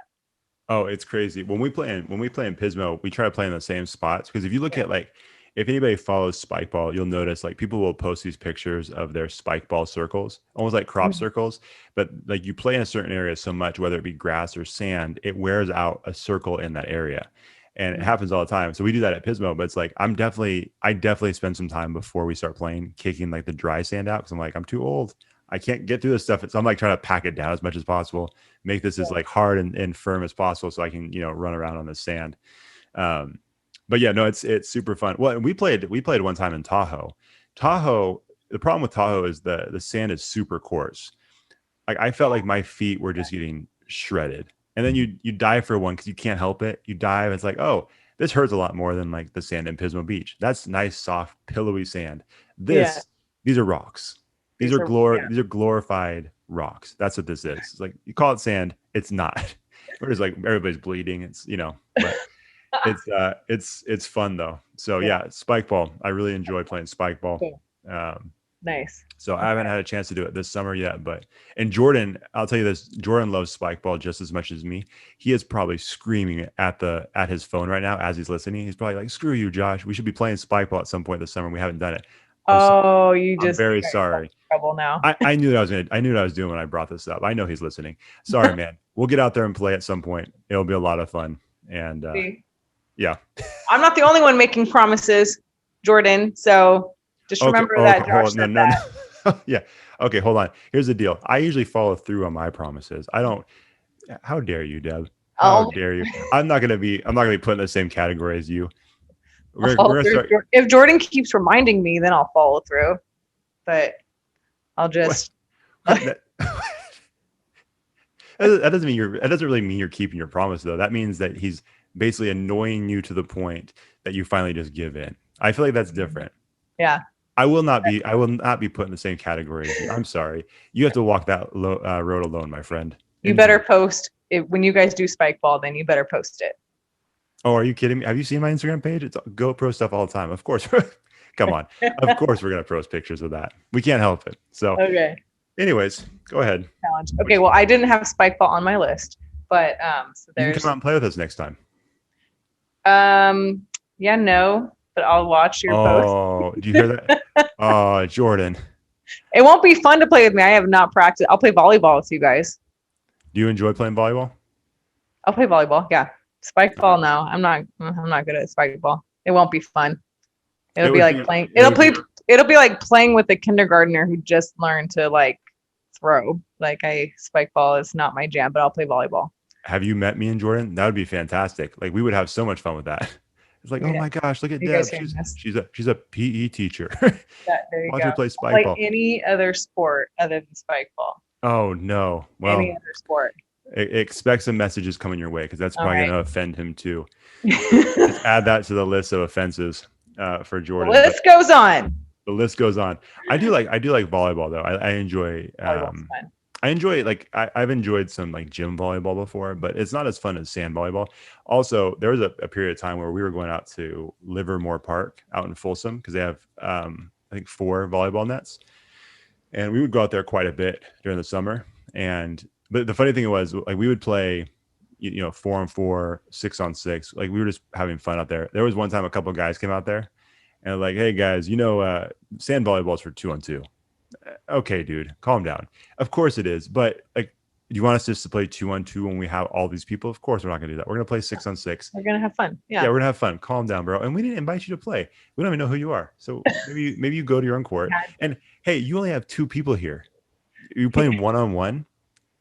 Oh, it's crazy. When we play in Pismo, we try to play in the same spots because if you look at like if anybody follows spike ball, you'll notice like people will post these pictures of their spike ball circles, almost like crop circles. But like you play in a certain area so much, whether it be grass or sand, it wears out a circle in that area. And it happens all the time. So we do that at Pismo, but it's like I definitely spend some time before we start playing kicking like the dry sand out because I'm like, I'm too old. I can't get through this stuff. So I'm like trying to pack it down as much as possible, make this as like hard and firm as possible so I can, run around on the sand. But yeah, no, it's super fun. Well, we played one time in Tahoe. The problem with Tahoe is the sand is super coarse. Like I felt like my feet were just getting shredded. And then you dive for one because you can't help it. You dive, it's like, oh, this hurts a lot more than like the sand in Pismo Beach. That's nice, soft, pillowy sand. These are rocks. These are glorified rocks. That's what this is. It's like you call it sand, it's not. We're just like everybody's bleeding. It's but it's fun though. So yeah, spike ball. I really enjoy playing spike ball. Nice. So I haven't had a chance to do it this summer yet, and Jordan, I'll tell you this, Jordan loves spike ball just as much as me. He is probably screaming at his phone right now as he's listening. He's probably like, screw you, Josh. We should be playing spike ball at some point this summer. We haven't done it. I'm very sorry. Trouble now. I knew what I was doing when I brought this up. I know he's listening. Sorry, man. We'll get out there and play at some point. It'll be a lot of fun. And yeah. I'm not the only one making promises, Jordan. So just remember that. Josh said that. Yeah. Okay, hold on. Here's the deal. I usually follow through on my promises. I don't. How dare you, Deb? How dare you? I'm not gonna be put in the same category as you. We're gonna start. If Jordan keeps reminding me, then I'll follow through. But I'll just. That doesn't really mean you're keeping your promise, though. That means that he's basically annoying you to the point that you finally just give in. I feel like that's different. Yeah. I will not be put in the same category as you. I'm sorry. You have to walk that road alone, my friend. You better post it when you guys do spike ball. Then you better post it. Oh, are you kidding me? Have you seen my Instagram page? It's GoPro stuff all the time. Of course. Come on. Of course we're going to post pictures of that. We can't help it. So, okay. Anyways, go ahead. Challenge. Okay. Well, I didn't have spike ball on my list, but so there's. You can come out and play with us next time. Yeah, no, but I'll watch your post. Oh, do you hear that? Oh, Jordan. It won't be fun to play with me. I have not practiced. I'll play volleyball with you guys. Do you enjoy playing volleyball? I'll play volleyball. Yeah. Spike ball. No, I'm not good at spike ball. It won't be fun. It'll be like playing. It'll be like playing with a kindergartner who just learned to like throw. Like spike ball is not my jam, but I'll play volleyball. Have you met me and Jordan? That would be fantastic. Like we would have so much fun with that. It's like, oh Yeah. my gosh, look at You Deb. guys are famous. She's a PE teacher. There you Watch go. her play spike Like ball. any other sport other than spike ball. Oh no. Any Well, other sport. expect some messages coming your way because that's All probably right. going to offend him too. Just add that to the list of offenses for The Jordan. list goes on. The list goes on. I do like volleyball though. I enjoy Volleyball's fun. I enjoy like I've enjoyed some like gym volleyball before, but it's not as fun as sand volleyball. Also, there was a period of time where we were going out to Livermore Park out in Folsom because they have I think 4 volleyball nets, and we would go out there quite a bit during the summer. But the funny thing was like we would play, 4-on-4, 6-on-6. Like we were just having fun out there. There was one time a couple of guys came out there and like, hey guys, sand volleyball is for 2-on-2. Okay, dude, calm down. Of course it is, but like, do you want us just to play 2-on-2 when we have all these people? Of course we're not gonna do that. We're gonna play 6-on-6. We're gonna have fun. Yeah, we're gonna have fun. Calm down, bro. And we didn't invite you to play. We don't even know who you are. So maybe you go to your own court. And hey, you only have 2 people here. You're playing 1-on-1.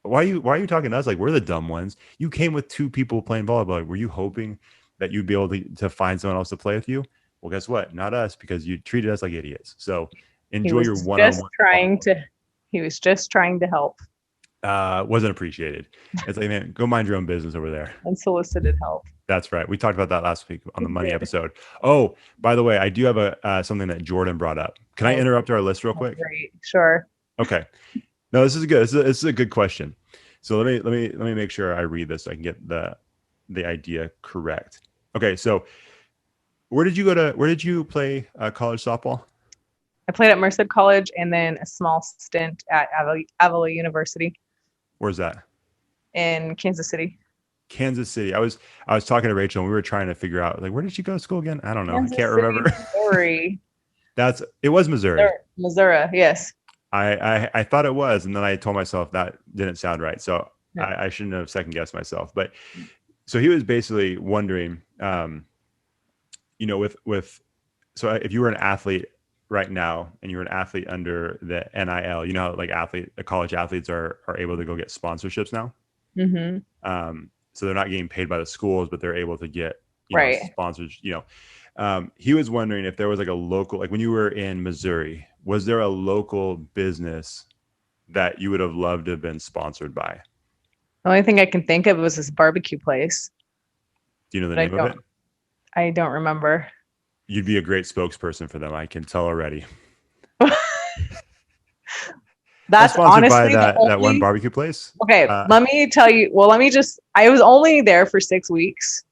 Why are you talking to us like we're the dumb ones? You came with 2 people playing volleyball. Were you hoping that you'd be able to find someone else to play with you? Well, guess what? Not us, because you treated us like idiots. So enjoy your one-on-one. He was just trying to help. Wasn't appreciated. It's like, man, go mind your own business over there. Unsolicited help. That's right. We talked about that last week on the money episode. Oh, by the way, I do have something that Jordan brought up. Can I interrupt our list real quick? Great. Sure. Okay. No, this is good. This is a good question. So let me make sure I read this so I can get the idea correct. Okay. So where did you play college softball? I played at Merced College and then a small stint at Avila University. Where's that? In Kansas City. Kansas City. I was talking to Rachel and we were trying to figure out like where did she go to school again? I don't know. Kansas I can't City, remember. Missouri. It was Missouri. Missouri, yes. I thought it was, and then I told myself that didn't sound right. So no. I shouldn't have second guessed myself. But so he was basically wondering, so if you were an athlete right now and you're an athlete under the NIL, you know how like college athletes are able to go get sponsorships now. Mm-hmm. So they're not getting paid by the schools, but they're able to get sponsors. He was wondering if there was like a local, like when you were in Missouri, was there a local business that you would have loved to have been sponsored by? The only thing I can think of was this barbecue place. Do you know the name of it? I don't remember. You'd be a great spokesperson for them. I can tell already. That's sponsored honestly by that one barbecue place. Okay, let me tell you. Well, I was only there for 6 weeks.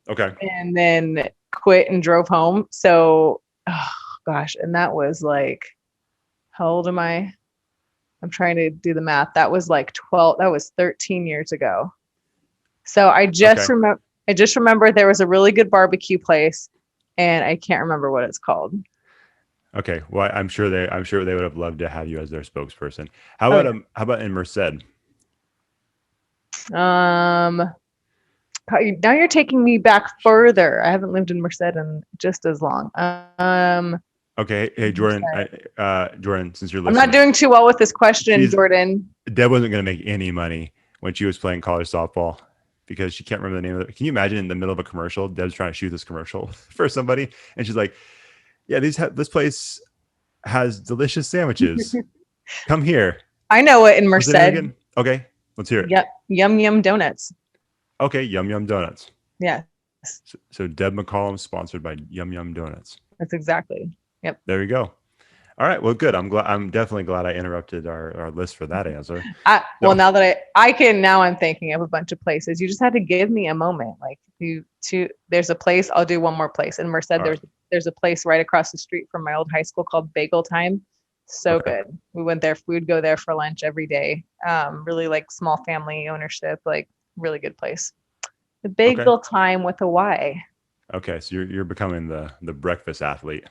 Okay. And then quit and drove home. So, oh gosh, and that was like, how old am I? I'm trying to do the math. That was like 12. That was 13 years ago. So I just remember there was a really good barbecue place, and I can't remember what it's called. Okay. Well, I'm sure they would have loved to have you as their spokesperson. How about in Merced? Now you're taking me back further. I haven't lived in Merced in just as long. Okay. Hey, Jordan. Jordan, since you're listening, I'm not doing too well with this question, Jordan. Deb wasn't going to make any money when she was playing college softball because she can't remember the name of it. Can you imagine in the middle of a commercial, Deb's trying to shoot this commercial for somebody, and she's like, "Yeah, this place has delicious sandwiches. Come here." I know it in Merced. Okay, let's hear it. Yep, Yum Yum Donuts. Okay, Yum Yum Donuts. Yeah. So Deb McCollum sponsored by Yum Yum Donuts. That's exactly. Yep. There you go. All right. Well, good. I'm definitely glad I interrupted our list for that answer. Well, now that I'm thinking of a bunch of places. You just had to give me a moment. Like there's a place. I'll do one more place in Merced. There's a place right across the street from my old high school called Bagel Time. So good. We went there. We would go there for lunch every day. Really like small family ownership. Like really good place. The Bagel Time with a Y. Okay, so you're becoming the breakfast athlete.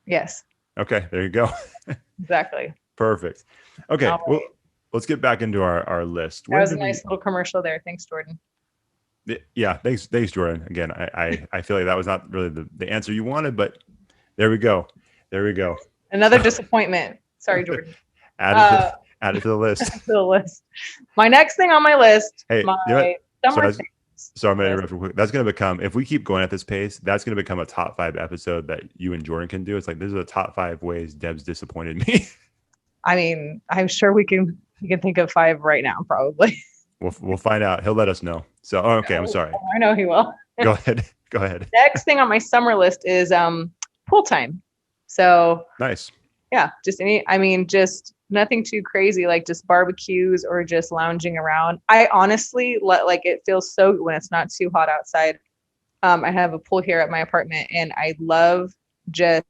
Yes. Okay, there you go. Exactly. Perfect. Okay, well, let's get back into our list. That was a nice little commercial there. Thanks, Jordan. Yeah, thanks, Jordan. Again, I feel like that was not really the answer you wanted, but there we go. Another disappointment. Sorry, Jordan. Add it to the list. To the list. My next thing on my list, hey, my Summer I'm going to interrupt real quick. That's going to become, if we keep going at this pace, that's going to become a top 5 episode that you and Jordan can do. It's like, this is the top 5 ways Deb's disappointed me. I mean, I'm sure we can think of 5 right now, probably. We'll find out. He'll let us know. So, okay, I'm sorry. I know he will. Go ahead. Next thing on my summer list is pool time. So Nice. yeah, just nothing too crazy, like just barbecues or just lounging around. I honestly like it feels so good when it's not too hot outside. I have a pool here at my apartment, and I love just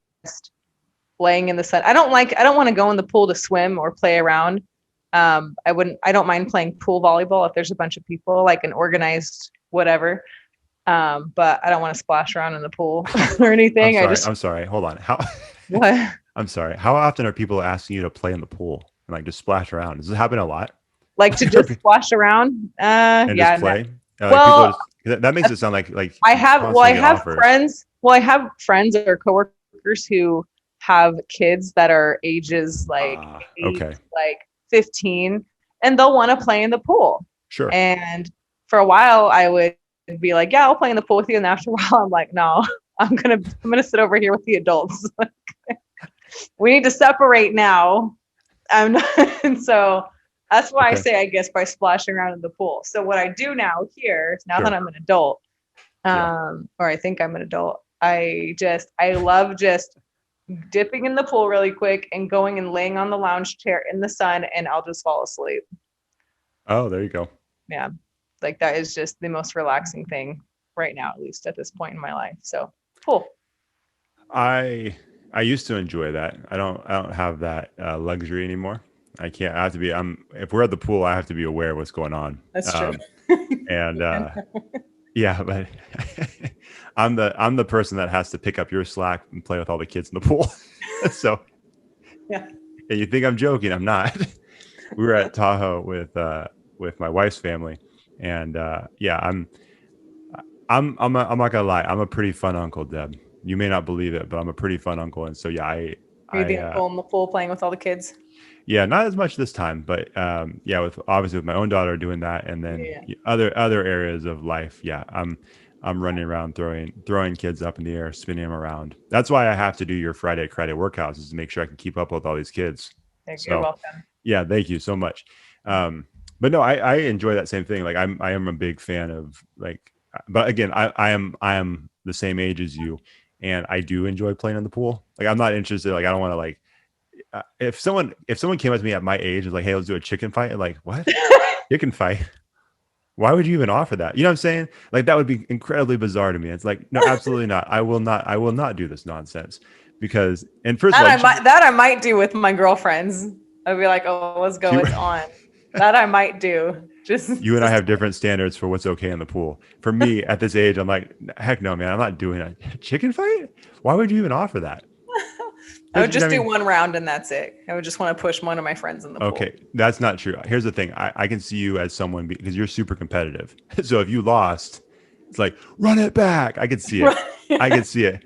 laying in the sun. I don't want to go in the pool to swim or play around. I don't mind playing pool volleyball if there's a bunch of people, like an organized whatever. But I don't want to splash around in the pool or anything. I'm sorry. Hold on. What? I'm sorry. How often are people asking you to play in the pool and like just splash around? Does it happen a lot? Like to just splash around? And yeah. just play? Well, that makes it sound like I have friends. Well, I have friends or coworkers who have kids that are ages like 8, like 15, and they'll want to play in the pool. Sure. And for a while, I would be like, "Yeah, I'll play in the pool with you." And after a while, I'm like, "No, I'm gonna sit over here with the adults. We need to separate now." I'm not, and so that's why I say, I guess, by splashing around in the pool. So what I do now that I'm an adult, or I think I'm an adult, I love just dipping in the pool really quick and going and laying on the lounge chair in the sun, and I'll just fall asleep. Oh, there you go. Yeah. Like that is just the most relaxing thing right now, at least at this point in my life. So cool. I used to enjoy that. I don't have that luxury anymore. I can't. I have to be. If we're at the pool, I have to be aware of what's going on. That's true. And yeah, but I'm the person that has to pick up your slack and play with all the kids in the pool. So yeah. And you think I'm joking? I'm not. We were at Tahoe with my wife's family, and yeah, I'm not gonna lie. I'm a pretty fun uncle, Deb. You may not believe it, but I'm a pretty fun uncle, and so yeah, Are you the uncle in the pool playing with all the kids? Yeah, not as much this time, but yeah, with my own daughter doing that, and then other areas of life. Yeah, I'm running around throwing kids up in the air, spinning them around. That's why I have to do your Friday credit workouts, is to make sure I can keep up with all these kids. You're welcome. Yeah, thank you so much. But no, I enjoy that same thing. Like I am a big fan of like, but again, I am the same age as you, and I do enjoy playing in the pool. Like I'm not interested. Like I don't want to like. If someone came up to me at my age and was like, "Hey, let's do a chicken fight," I'm like, "What? Chicken fight? Why would you even offer that?" You know what I'm saying? Like that would be incredibly bizarre to me. It's like, no, absolutely not. I will not do this nonsense because, and first of all, I might do with my girlfriends. I'd be like, "Oh, let's go. It's on." That I might do. You and I have different standards for what's okay in the pool. For me, at this age, I'm like, heck no, man. I'm not doing a chicken fight. Why would you even offer that? I would just do one round and that's it. I would just want to push one of my friends in the pool. Okay, that's not true. Here's the thing. I can see you as someone because you're super competitive. So if you lost, it's like, run it back. I could see it. I could see it.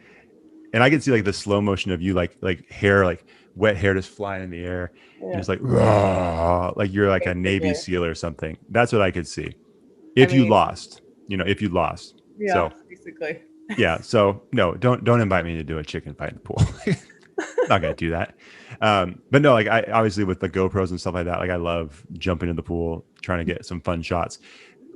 And I could see like the slow motion of you like hair, like wet hair just flying in the air. Yeah. And it's like, raw, like you're like a Navy SEAL or something. That's what I could see. If you lost. Yeah, so, basically. Yeah. So no, don't invite me to do a chicken fight in the pool. Not gonna do that. But no, like I obviously with the GoPros and stuff like that, like I love jumping in the pool, trying to get some fun shots.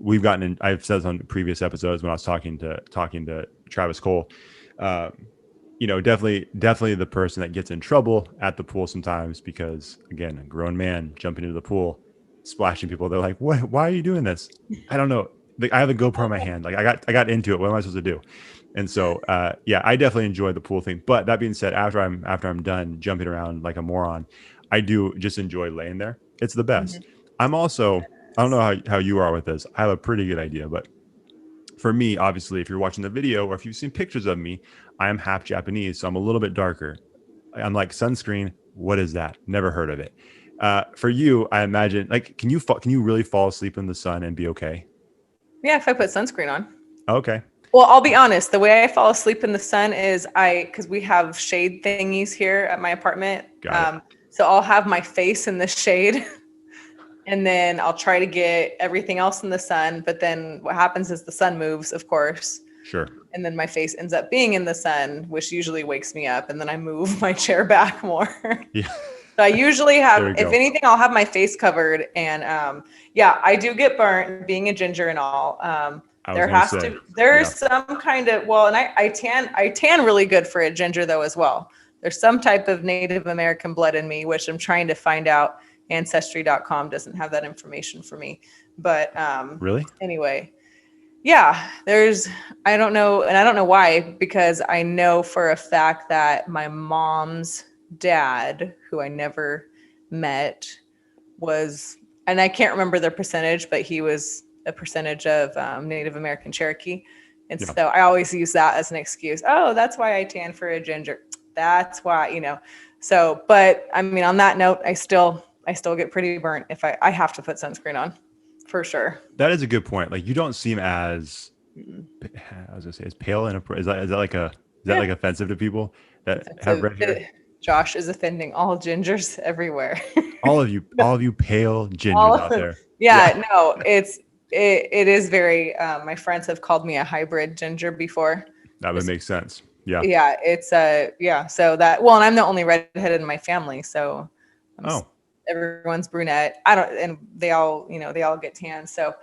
We've gotten in, I've said this on previous episodes when I was talking to Travis Cole, definitely the person that gets in trouble at the pool sometimes because again, a grown man jumping into the pool, splashing people. They're like, "What? Why are you doing this?" I don't know. Like, I have a GoPro in my hand. Like I got into it. What am I supposed to do? And so, yeah, I definitely enjoy the pool thing. But that being said, after I'm done jumping around like a moron, I do just enjoy laying there. It's the best. Mm-hmm. I don't know how you are with this. I have a pretty good idea, but for me, obviously, if you're watching the video or if you've seen pictures of me, I am half Japanese, so I'm a little bit darker. I'm like sunscreen. What is that? Never heard of it. For you, I imagine, like, can you really fall asleep in the sun and be okay? Yeah, if I put sunscreen on. Okay. Well, I'll be honest. The way I fall asleep in the sun is because we have shade thingies here at my apartment. So I'll have my face in the shade And then I'll try to get everything else in the sun. But then what happens is the sun moves, of course. Sure. And then my face ends up being in the sun, which usually wakes me up. And then I move my chair back more. Yeah. So I usually There have, we if go. anything, I'll have my face covered. And yeah, I do get burnt being a ginger and all. There's some kind of, well, and I tan really good for a ginger though as well. There's some type of Native American blood in me, which I'm trying to find out. Ancestry.com doesn't have that information for me. But Really? anyway, yeah, I don't know. And I don't know why, because I know for a fact that my mom's dad, who I never met, was, and I can't remember the percentage, but he was a percentage of Native American Cherokee. And Yeah. so I always use that as an excuse. Oh, that's why I tan for a ginger. That's why, So, but I mean, on that note, I still get pretty burnt if I have to put sunscreen on, for sure. That is a good point. Like, you don't seem as, I was gonna say, as pale and is that like offensive to people that have red hair? Josh is offending all gingers everywhere. all of you pale gingers out there. No, it is very. My friends have called me a hybrid ginger before. That would make sense. Yeah. Yeah, it's So that, well, and I'm the only redheaded in my family, so everyone's brunette. And they all get tan. So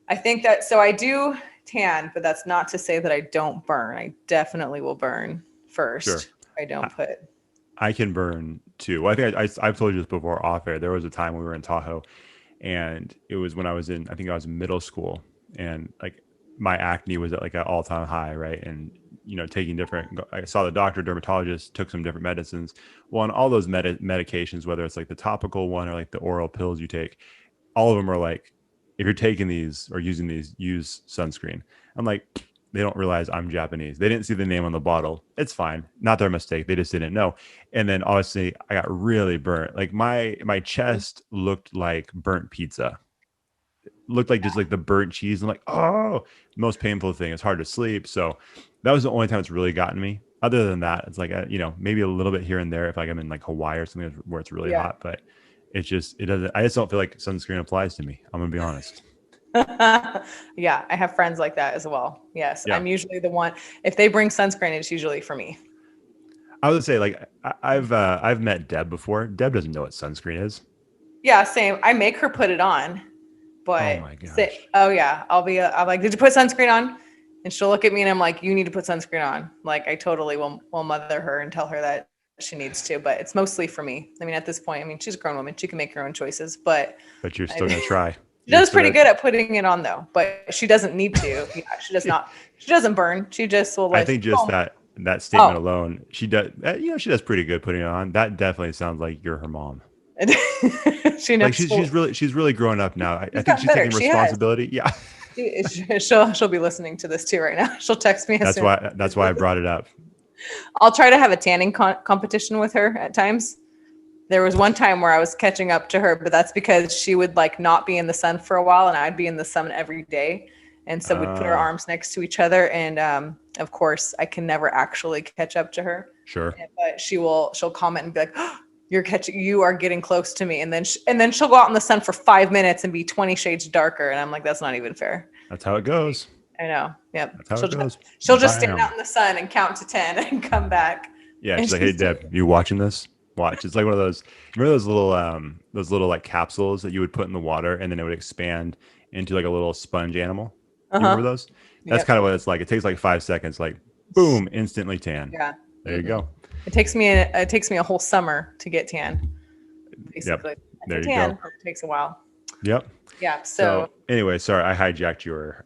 I think that, so I do tan, but that's not to say that I don't burn. I definitely will burn first. Sure. I don't put. I can burn too. Well, I think I've told you this before off air. There was a time we were in Tahoe, and it was when I was in middle school, and like my acne was at like an all-time high, right? And taking I saw the doctor, dermatologist, took some different medicines. Well, on all those medications, whether it's like the topical one or like the oral pills you take, all of them are like, if you're taking these or using these, use sunscreen. I'm like, they don't realize I'm Japanese. They didn't see the name on the bottle. It's fine. Not their mistake. They just didn't know. And then obviously I got really burnt. Like my chest looked like burnt pizza. It looked like just like the burnt cheese. I'm like, oh, most painful thing. It's hard to sleep. So that was the only time it's really gotten me. Other than that, it's like, maybe a little bit here and there if like I'm in like Hawaii or something where it's really hot, but it doesn't, I just don't feel like sunscreen applies to me. I'm going to be honest. Yeah, I have friends like that as well. Yes, yeah. I'm usually the one. If they bring sunscreen, it's usually for me. I would say, like, I've met Deb before. Deb doesn't know what sunscreen is. Yeah, same. I make her put it on, but oh my gosh. I'm like, did you put sunscreen on? And she'll look at me and I'm like, you need to put sunscreen on. Like, I totally will mother her and tell her that she needs to, but it's mostly for me. I mean, at this point, she's a grown woman. She can make her own choices, but you're still going to try. She does pretty good at putting it on though, but she doesn't need to. Yeah, she does not. She doesn't burn. She just will. I think just that statement alone, she does. She does pretty good putting it on. That definitely sounds like you're her mom. She knows. Like she's really grown up now. I think she's taking responsibility. Yeah. She'll be listening to this too right now. She'll text me. That's why I brought it up. I'll try to have a tanning competition with her at times. There was one time where I was catching up to her, but that's because she would like not be in the sun for a while and I'd be in the sun every day. And so we'd put our arms next to each other. And of course I can never actually catch up to her. Sure. But she'll comment and be like, oh, you are getting close to me. And then she'll go out in the sun for 5 minutes and be 20 shades darker. And I'm like, that's not even fair. That's how it goes. I know. Yep. That's how it goes. She'll just stand out in the sun and count to 10 and come back. Yeah. She's like, hey Deb, you watching this? Watch. It's like one of those, remember those little like capsules that you would put in the water and then it would expand into like a little sponge animal. You remember those? That's kind of what it's like. It takes like 5 seconds, like boom, instantly tan. Yeah. There you go. It takes me a whole summer to get tan. Basically. Yep. There you go. It takes a while. Yep. Yeah. So anyway, sorry, I hijacked your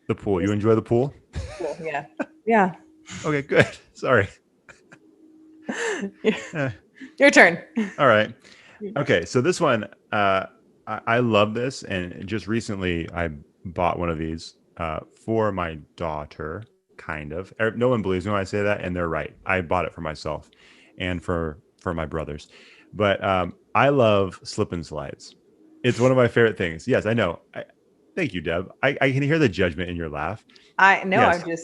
the pool. You enjoy the pool? Cool. Yeah. Yeah. Okay, good. Sorry. Your turn. All right. Okay, so this one, I love this, and just recently I bought one of these for my daughter. Kind of. No one believes me when I say that, and they're right. I bought it for myself and for my brothers. But I love slip and slides. It's one of my favorite things. Yes, I know. Thank you, Deb. I can hear the judgment in your laugh. I know. Yes,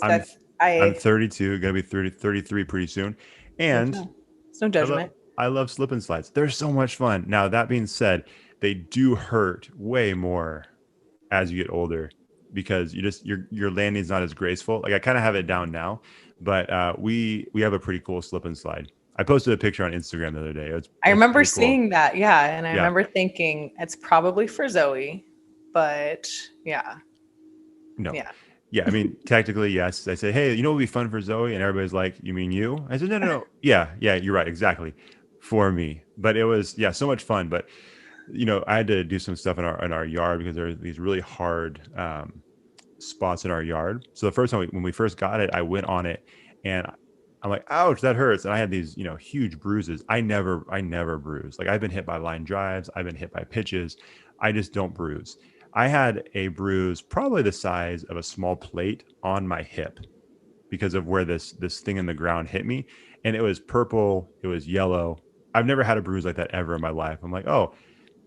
I'm 32, gonna be 33 pretty soon. And it's no judgment. I love slip and slides. They're so much fun. Now, that being said, they do hurt way more as you get older because your landing's not as graceful. Like I kind of have it down now, but we have a pretty cool slip and slide. I posted a picture on Instagram the other day. I remember pretty cool. seeing that. Yeah. And I Yeah. remember thinking it's probably for Zoe, but yeah. No. Yeah. Yeah. I mean, technically, yes. I say, hey, you know what would be fun for Zoe? And everybody's like, you mean you? I said, no. Yeah, you're right. Exactly. For me. But it was, so much fun. But, I had to do some stuff in our yard because there are these really hard spots in our yard. So the first time when we first got it, I went on it and I'm like, ouch, that hurts. And I had these, huge bruises. I never bruise. Like I've been hit by line drives. I've been hit by pitches. I just don't bruise. I had a bruise probably the size of a small plate on my hip because of where this thing in the ground hit me. And it was purple. It was yellow. I've never had a bruise like that ever in my life. I'm like, oh,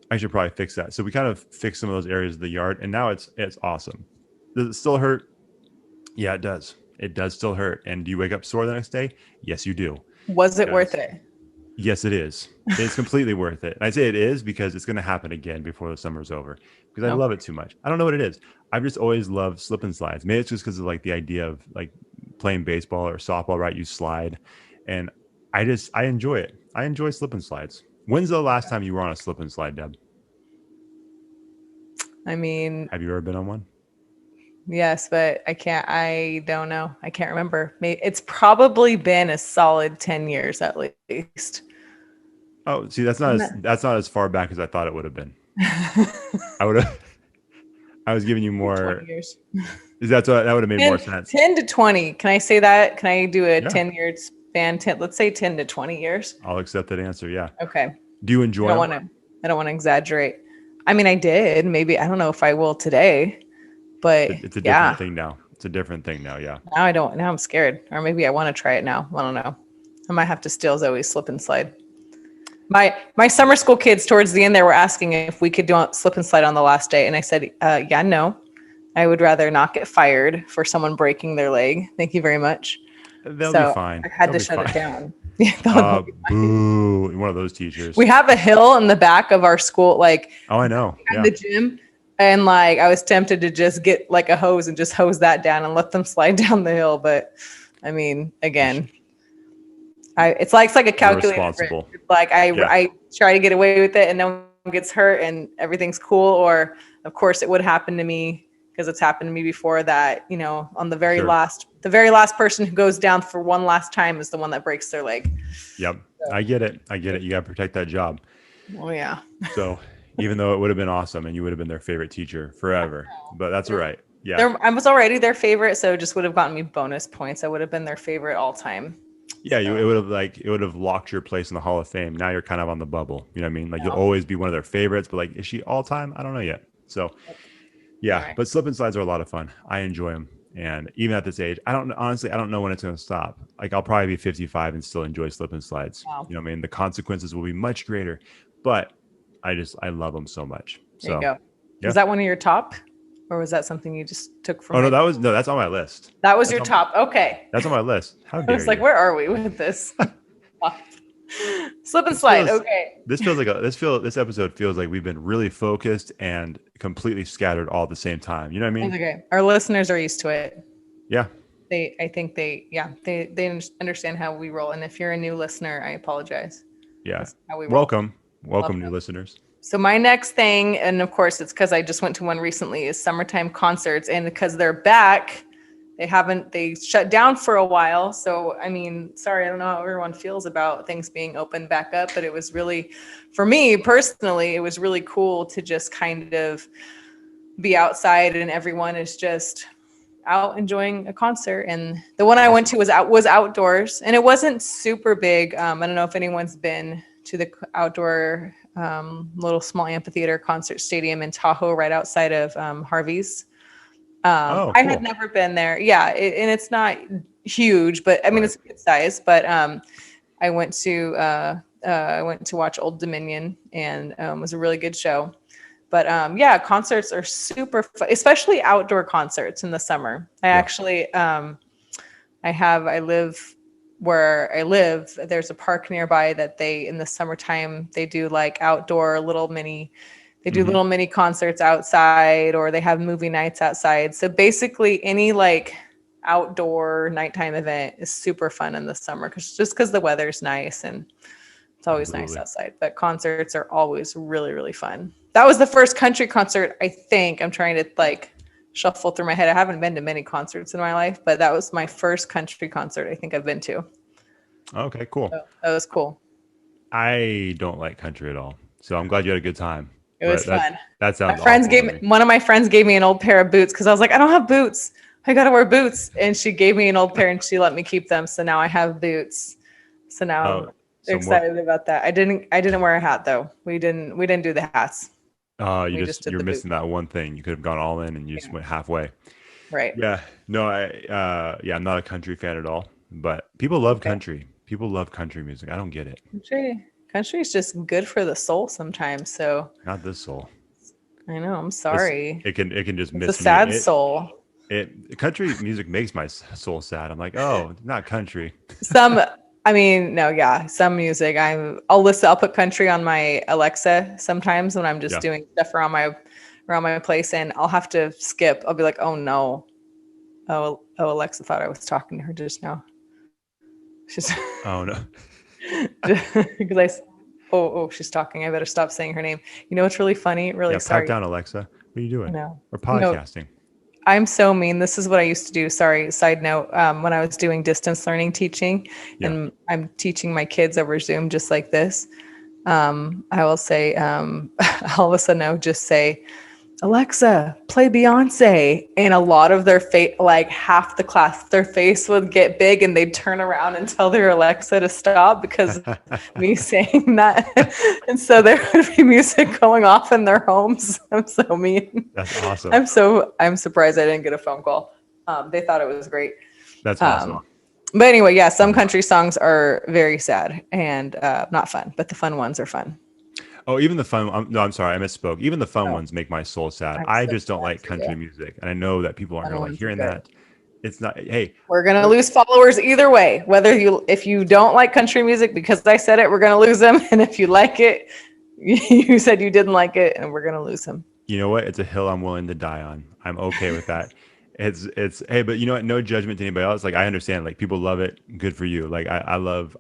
I should probably fix that. So we kind of fixed some of those areas of the yard and now it's awesome. Does it still hurt? Yeah, it does. It does still hurt. And do you wake up sore the next day? Yes, you do. Was it worth it? Yes, it is. It's completely worth it. And I say it is because it's going to happen again before the summer's over because I love it too much. I don't know what it is. I've just always loved slip and slides. Maybe it's just because of like the idea of like playing baseball or softball, right? You slide. And I enjoy it. I enjoy slip and slides. When's the last time you were on a slip and slide, Deb? I mean, have you ever been on one? Yes, but I don't know. I can't remember. It's probably been a solid 10 years at least. Oh, see, that's not as far back as I thought it would have been. I was giving you more 20 years. That would have made more sense. 10 to 20. Can I say that? Can I do a 10 year span? Let's say 10 to 20 years. I'll accept that answer. Yeah. Okay. Do you enjoy it? I don't want to exaggerate. I mean, I did. Maybe, I don't know if I will today. But it's a different thing now. It's a different thing now. Yeah. Now I'm scared. Or maybe I want to try it now. I don't know. I might have to steal Zoe's slip and slide. My summer school kids towards the end, they were asking if we could do slip and slide on the last day. And I said, no, I would rather not get fired for someone breaking their leg. Thank you very much. They'll be fine. I had to shut it down. Boo. One of those teachers. We have a hill in the back of our school. Like, oh, I know. The gym. And like, I was tempted to just get like a hose and just hose that down and let them slide down the hill. But I mean, again, it's like a calculated risk. Like I try to get away with it and no one gets hurt and everything's cool. Or of course it would happen to me because it's happened to me before that, on the very last person who goes down for one last time is the one that breaks their leg. Yep. So. I get it. You got to protect that job. Oh yeah. So even though it would have been awesome and you would have been their favorite teacher forever, but that's all right. Yeah. I was already their favorite. So it just would have gotten me bonus points. I would have been their favorite all time. Yeah. So. It would have locked your place in the Hall of Fame. Now you're kind of on the bubble. You know what I mean? Like you'll always be one of their favorites, but like, is she all time? I don't know yet. So yeah, right. But slip and slides are a lot of fun. I enjoy them. And even at this age, I don't know when it's going to stop. Like I'll probably be 55 and still enjoy slip and slides. Wow. You know what I mean? The consequences will be much greater, but I love them so much. So, there you go. Yeah. Was that one of your top, or was that something you just took from? Oh no, that's on my list. That's your top. Okay. That's on my list. How dare you? I was like, where are we with this? Slip and slide. Okay. This episode feels like we've been really focused and completely scattered all at the same time. You know what I mean? That's okay. Our listeners are used to it. Yeah. I think they understand how we roll. And if you're a new listener, I apologize. Yeah. That's how we roll. Welcome, new listeners. So my next thing, and of course it's because I just went to one recently, is summertime concerts. And because they're back, they shut down for a while. So, I mean, sorry, I don't know how everyone feels about things being open back up, but it was really, for me personally, it was really cool to just kind of be outside and everyone is just out enjoying a concert. And the one I went to was outdoors and it wasn't super big. I don't know if anyone's been to the outdoor little small amphitheater concert stadium in Tahoe, right outside of Harvey's. Cool. I had never been there. Yeah. And it's not huge, but I mean, It's a good size, but I went to watch Old Dominion and it was a really good show. But concerts are super fun, especially outdoor concerts in the summer. I live where I live. There's a park nearby that in the summertime, they do like outdoor little mini They do little mini concerts outside, or they have movie nights outside. So basically any like outdoor nighttime event is super fun in the summer because the weather's nice and it's always nice outside. But concerts are always really, really fun. That was the first country concert, I think. I'm trying to like shuffle through my head. I haven't been to many concerts in my life, but that was my first country concert I think I've been to. Okay, cool. So that was cool. I don't like country at all, so I'm glad you had a good time. It was fun. That sounds one of my friends gave me an old pair of boots because I was like, I don't have boots. I got to wear boots. And she gave me an old pair and she let me keep them. So now I have boots. So now I'm excited about that. I didn't wear a hat though. We didn't do the hats. You're missing that one thing. You could have gone all in and you just went halfway. Right. Yeah. No, I'm not a country fan at all, but people love country. People love country music. I don't get it. Country is just good for the soul sometimes. So not this soul. I know. I'm sorry. It can just miss a sad soul. Country music makes my soul sad. I'm like, oh, not country. Some music. I'll put country on my Alexa sometimes when I'm just doing stuff around my place, and I'll have to skip. I'll be like, oh no. Oh, Alexa thought I was talking to her just now. She's oh no. Because she's talking. I better stop saying her name. You know what's really funny? Sorry. Pipe down, Alexa. What are you doing? No. We're podcasting. I'm so mean. This is what I used to do. Sorry, side note. When I was doing distance learning teaching, and I'm teaching my kids over Zoom just like this, I will say, all of a sudden I would just say, Alexa, play Beyonce. And a lot of their face, like half the class, their face would get big and they'd turn around and tell their Alexa to stop because of me saying that. And so there would be music going off in their homes. I'm so mean. That's awesome. I'm surprised I didn't get a phone call. They thought it was great. That's awesome. But anyway, some country songs are very sad and not fun, but the fun ones are fun. Oh, even the fun. I'm sorry, I misspoke. Even the fun ones make my soul sad. I just don't like country music, and I know that people aren't going to like hearing that. It's not. Hey, we're gonna lose followers either way. If you don't like country music because I said it, we're gonna lose them, and if you like it, you said you didn't like it, and we're gonna lose them. You know what? It's a hill I'm willing to die on. I'm okay with that. It's hey, but you know what? No judgment to anybody else. Like I understand. Like people love it. Good for you. Like I love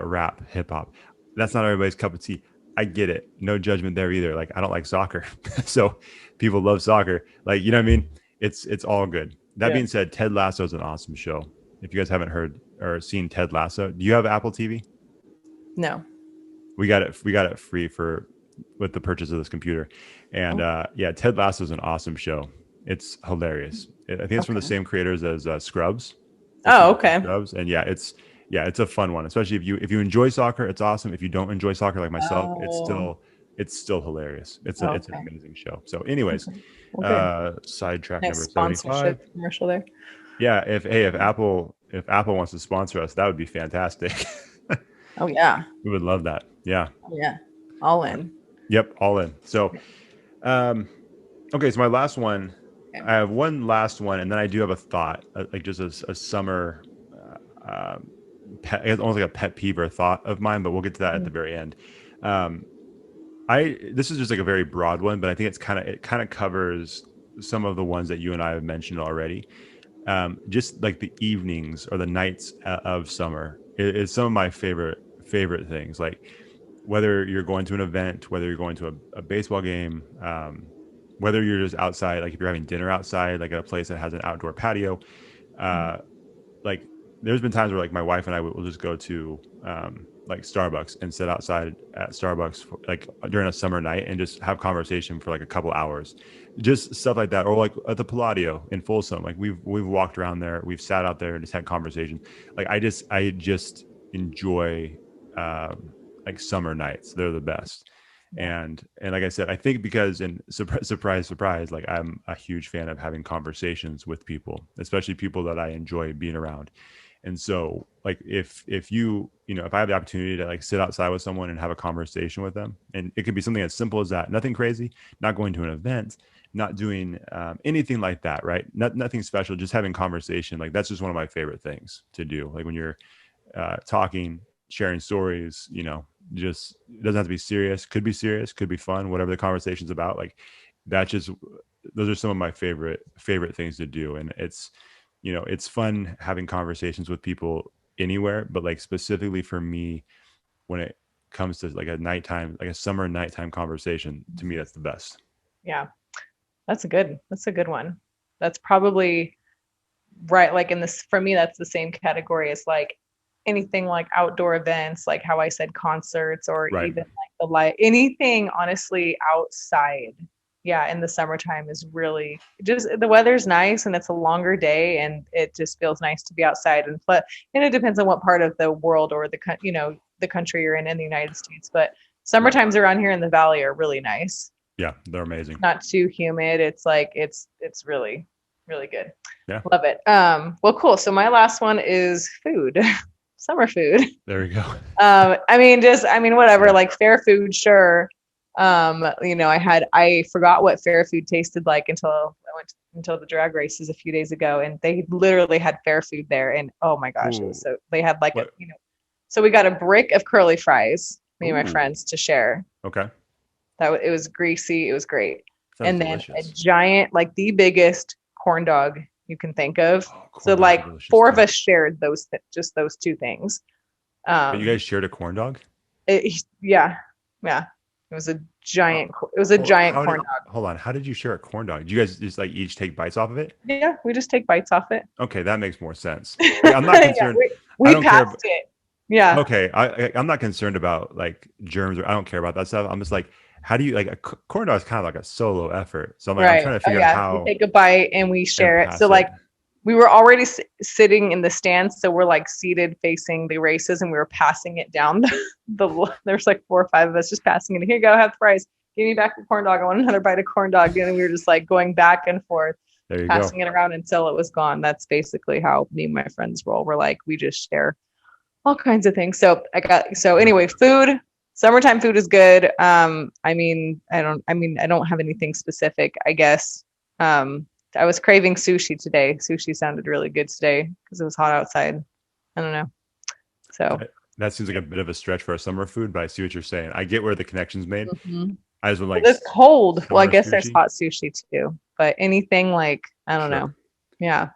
rap, hip hop. That's not everybody's cup of tea. I get it. No judgment there either. Like I don't like soccer. So people love soccer. Like, you know what I mean? It's all good. That being said, Ted Lasso is an awesome show. If you guys haven't heard or seen Ted Lasso, do you have Apple TV? No. We got it free with the purchase of this computer. And Ted Lasso is an awesome show. It's hilarious. I think it's from the same creators as Scrubs. Oh, okay. Scrubs. And it's a fun one, especially if you enjoy soccer. It's awesome. If you don't enjoy soccer like myself, it's still hilarious. It's an amazing show. So, anyways, sidetrack number 75. Commercial there. Yeah, if Apple wants to sponsor us, that would be fantastic. Oh yeah, we would love that. Yeah. Yeah, all in. Yep, all in. So, okay. So my last one, I have one last one, and then I do have a thought, like just a summer. It's almost like a pet peeve or thought of mine, but we'll get to that at the very end. This is just like a very broad one, but I think it kind of covers some of the ones that you and I have mentioned already. Just like the evenings or the nights of summer is some of my favorite things. Like whether you're going to an event, whether you're going to a baseball game, whether you're just outside, like if you're having dinner outside, like at a place that has an outdoor patio, like there's been times where like my wife and I will just go to like Starbucks and sit outside at Starbucks like during a summer night and just have conversation for like a couple hours, just stuff like that. Or like at the Palladio in Folsom, like we've walked around there, we've sat out there and just had conversation. Like I just enjoy like summer nights. They're the best. And like I said, I think because, and surprise, like I'm a huge fan of having conversations with people, especially people that I enjoy being around. And so like if I have the opportunity to like sit outside with someone and have a conversation with them, and it could be something as simple as that, nothing crazy, not going to an event, not doing anything like that, right? Nothing special, just having conversation. Like that's just one of my favorite things to do. Like when you're talking, sharing stories, just, it doesn't have to be serious, could be serious, could be fun, whatever the conversation's about. Like that's just, those are some of my favorite things to do. And it's, you know, it's fun having conversations with people anywhere, but like specifically for me, when it comes to like a nighttime, like a summer nighttime conversation, to me, that's the best. Yeah. That's a good one. That's probably right. Like in this, for me, that's the same category as like anything like outdoor events, like how I said concerts, or Right. even like the light, anything honestly outside. Yeah. In the summertime is really just, the weather's nice and it's a longer day and it just feels nice to be outside and it depends on what part of the world or the country you're in the United States. But summer times around here in the valley are really nice. Yeah, they're amazing. Not too humid. It's like it's really, really good. Yeah. Love it. Well, cool. So my last one is food. Summer food. There you go. Whatever, like fair food, sure. I forgot what fair food tasted like until the drag races a few days ago, and they literally had fair food there, and oh my gosh, it was so, they had like so we got a brick of curly fries, me and my friends, to share. Okay. It was greasy, it was great. Sounds and delicious. Then a giant, like the biggest corn dog you can think of. So like four of us shared those two things. But you guys shared a corn dog? Yeah. It was a giant corn dog. Hold on. How did you share a corn dog? Did you guys just like each take bites off of it? Yeah, we just take bites off it. Okay, that makes more sense. Like, I'm not concerned. we passed it. Yeah. Okay, I'm not concerned about like germs, or I don't care about that stuff. I'm just like, how do you, like, a corn dog is kind of like a solo effort. So I'm like, I'm trying to figure out how. We take a bite and we share it. So like we were already sitting in the stands, so we're like seated facing the races, and we were passing it down there's like 4 or 5 of us just passing it. Here you go, have the fries. Give me back the corn dog. I want another bite of corn dog. And we were just like going back and forth, passing it around until it was gone. That's basically how me and my friends roll. We're like, we just share all kinds of things. So anyway, food. Summertime food is good. I don't have anything specific, I guess. I was craving sushi today. Sushi sounded really good today because it was hot outside. I don't know. So that seems like a bit of a stretch for a summer food, but I see what you're saying. I get where the connection's made. Mm-hmm. I just would like. It's cold. Well, I guess sushi. there's hot sushi too, but anything like, I don't know. Yeah.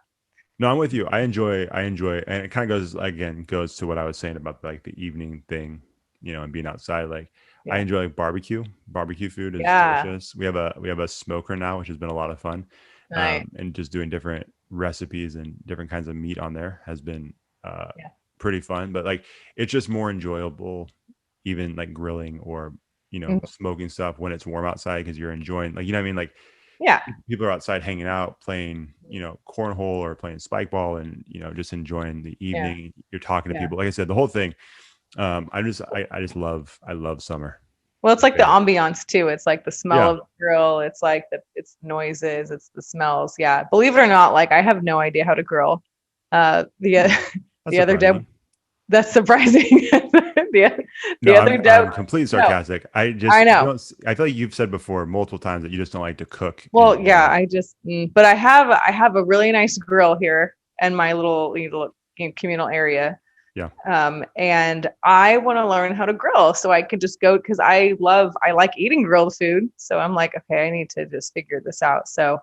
No, I'm with you. I enjoy, and it kind of goes to what I was saying about like the evening thing, and being outside. Like I enjoy like barbecue. Barbecue food is delicious. We have a smoker now, which has been a lot of fun. Right. And just doing different recipes and different kinds of meat on there has been pretty fun. But like it's just more enjoyable, even like grilling or smoking stuff when it's warm outside, because you're enjoying, like, what I mean, like people are outside hanging out, playing cornhole or playing spike ball, and just enjoying the evening. You're talking to people, like I said, the whole thing. I love summer. Well, it's like the ambiance too. It's like the smell of the grill. It's like it's noises. It's the smells. Yeah. Believe it or not, like I have no idea how to grill. The other Deb, that's surprising. Other Deb, I'm completely sarcastic. No, I know. I feel like you've said before multiple times that you just don't like to cook. Well, but I have a really nice grill here in my little communal area. Yeah. And I want to learn how to grill so I can just go, because I like eating grilled food. So I'm like, okay, I need to just figure this out. So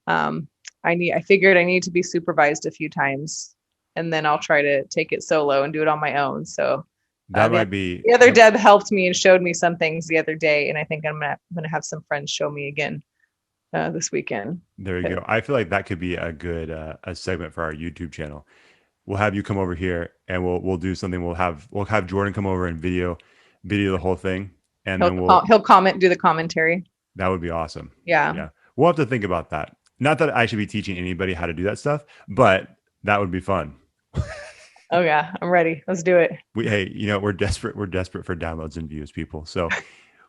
I figured I need to be supervised a few times, and then I'll try to take it solo and do it on my own. So that might be the other Deb helped me and showed me some things the other day, and I think I'm gonna have some friends show me again this weekend. There you go. I feel like that could be a good a segment for our YouTube channel. We'll have you come over here and we'll do something. We'll have Jordan come over and video the whole thing, and he'll comment, do the commentary. That would be awesome. Yeah. We'll have to think about that. Not that I should be teaching anybody how to do that stuff, but that would be fun. Oh yeah, I'm ready. Let's do it. We're desperate for downloads and views, people. So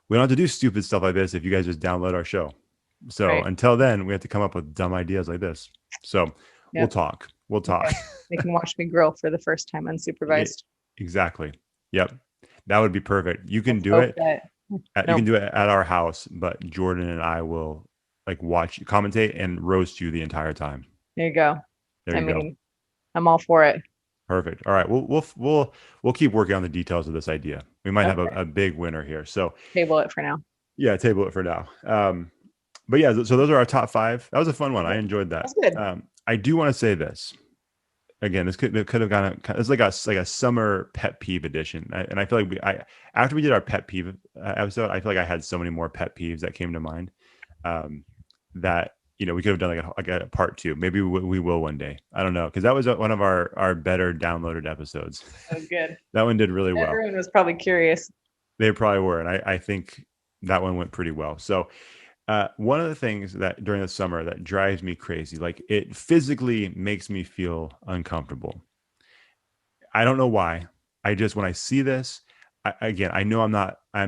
we don't have to do stupid stuff like this if you guys just download our show. So until then, we have to come up with dumb ideas like this. So we'll talk. Okay. They can watch me grill for the first time unsupervised. Exactly. Yep. That would be perfect. You can do it. You can do it at our house, but Jordan and I will like watch you commentate and roast you the entire time. There you go. I'm all for it. Perfect. All right. We'll keep working on the details of this idea. We might have Okay. a big winner here. So Table it for now. yeah, table it for now. But yeah, so those are our top five. That was a fun one. I enjoyed that. That's good. I do want to say this again. It could have gone. It's like a summer pet peeve edition, and I feel like after we did our pet peeve episode, I feel like I had so many more pet peeves that came to mind. That we could have done like a part two. Maybe we will one day. I don't know, because that was one of our better downloaded episodes. Oh, good. That one did really well. Everyone was probably curious. They probably were, and I think that one went pretty well. So one of the things that during the summer that drives me crazy, like it physically makes me feel uncomfortable. I don't know why. When I see this, I know I'm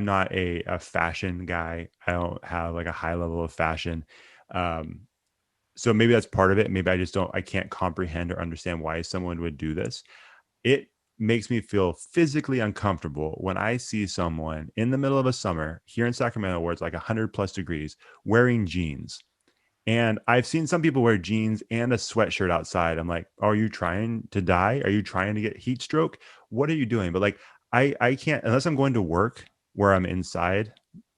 not a fashion guy. I don't have like a high level of fashion. So maybe that's part of it. Maybe I can't comprehend or understand why someone would do this. It makes me feel physically uncomfortable when I see someone in the middle of a summer here in Sacramento where it's like 100+ degrees wearing jeans. And I've seen some people wear jeans and a sweatshirt outside. I'm like, are you trying to die? Are you trying to get heat stroke? What are you doing? But like, I can't, unless I'm going to work where I'm inside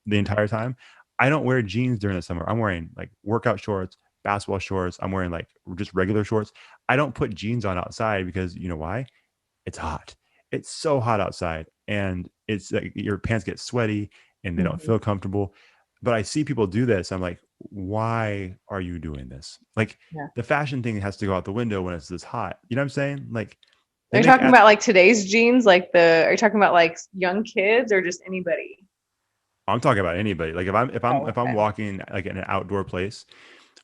the entire time. I don't wear jeans during the summer. I'm wearing like workout shorts, basketball shorts. I'm wearing like just regular shorts. I don't put jeans on outside because you know why? It's hot. It's so hot outside, and it's like your pants get sweaty and they don't feel comfortable. But I see people do this. I'm like, why are you doing this? Like the fashion thing has to go out the window when it's this hot. You know what I'm saying? Like, Are you talking about like today's jeans? Are you talking about like young kids or just anybody? I'm talking about anybody. Like if I'm walking like in an outdoor place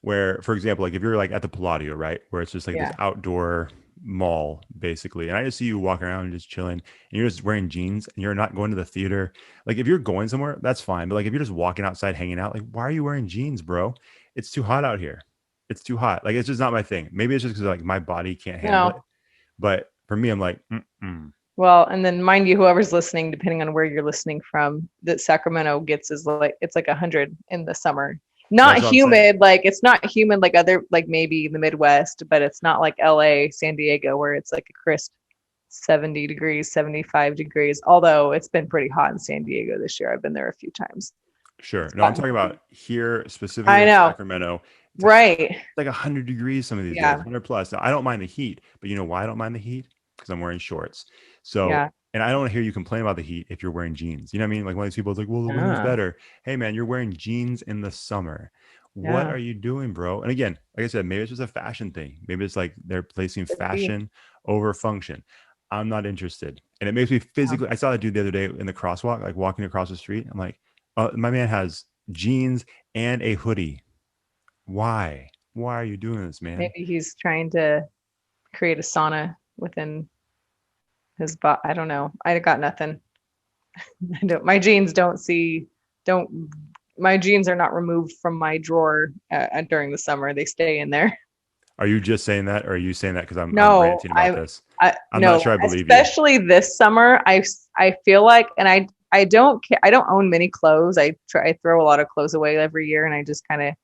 where, for example, like if you're like at the Palladio, right, where it's just like this outdoor mall basically, and I just see you walking around and just chilling, and you're just wearing jeans and you're not going to the theater. Like if you're going somewhere, that's fine. But like if you're just walking outside, hanging out, like why are you wearing jeans, bro? It's too hot out here. It's too hot. Like it's just not my thing. Maybe it's just because like my body can't handle it. But for me, I'm like, Well, and then mind you, whoever's listening, depending on where you're listening from, that Sacramento gets is like it's like 100 in the summer. Not humid, like it's not humid like other like maybe the Midwest, but it's not like LA, San Diego, where it's like a crisp 70 degrees, 75 degrees. Although it's been pretty hot in San Diego this year. I've been there a few times. Sure. No, I'm talking about here specifically in Sacramento. Right. Like 100 degrees some of these days, 100+. Now, I don't mind the heat, but you know why I don't mind the heat? Because I'm wearing shorts. So, and I don't want to hear you complain about the heat if you're wearing jeans. You know what I mean? Like one of these people is like, well, the winter's better. Hey, man, you're wearing jeans in the summer. What are you doing, bro? And again, like I said, maybe it's just a fashion thing. Maybe it's like they're placing fashion over function. I'm not interested. And it makes me physically, I saw a dude the other day in the crosswalk, like walking across the street. I'm like, my man has jeans and a hoodie. Why? Why are you doing this, man? Maybe he's trying to create a sauna within his body. I don't know. I got nothing. My jeans my jeans are not removed from my drawer during the summer. They stay in there. Are you just saying that, or are you saying that because I'm ranting about this? I'm not sure I believe you. Especially this summer, I feel like, and I don't own many clothes. I throw a lot of clothes away every year, and I just kind of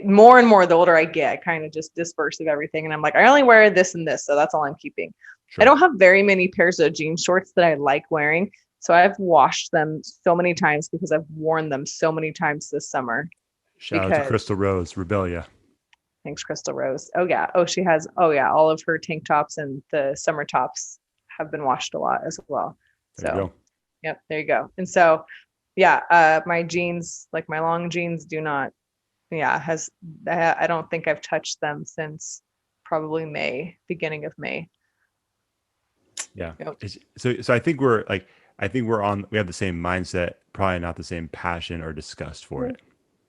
more and more the older I get, I kind of just disperse of everything, and I'm like, I only wear this and this, so that's all I'm keeping. Sure. I don't have very many pairs of jean shorts that I like wearing, so I've washed them so many times because I've worn them so many times this summer. Shout out to Crystal Rose, Rebellia. Thanks, Crystal Rose. Oh yeah. Oh, she has. Oh yeah. All of her tank tops and the summer tops have been washed a lot as well. There you go. Yep. There you go. And so, yeah, my jeans, like my long jeans, do not. Yeah, I don't think I've touched them since probably beginning of May. Yeah. Yep. So I think we have the same mindset, probably not the same passion or disgust for it.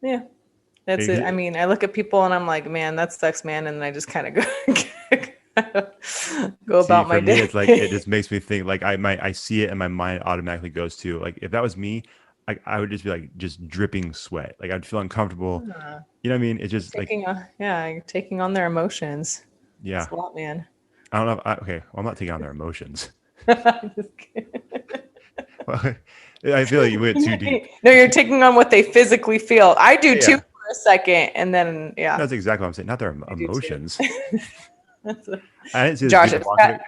Yeah. That's it. I mean, I look at people and I'm like, man, that sucks, man. And I just kind of go about my day. It's like, it just makes me think like I see it and my mind automatically goes to like, if that was me, I would just be like, just dripping sweat. Like I'd feel uncomfortable. You know what I mean? It's just you're taking on their emotions. Yeah. It's a lot, man. I don't know. Okay. Well, I'm not taking on their emotions. Just kidding. Well, I feel like you went too deep. No, you're taking on what they physically feel. I do too for a second. And then, That's exactly what I'm saying. Not their emotions. I didn't see this Josh, dude walking.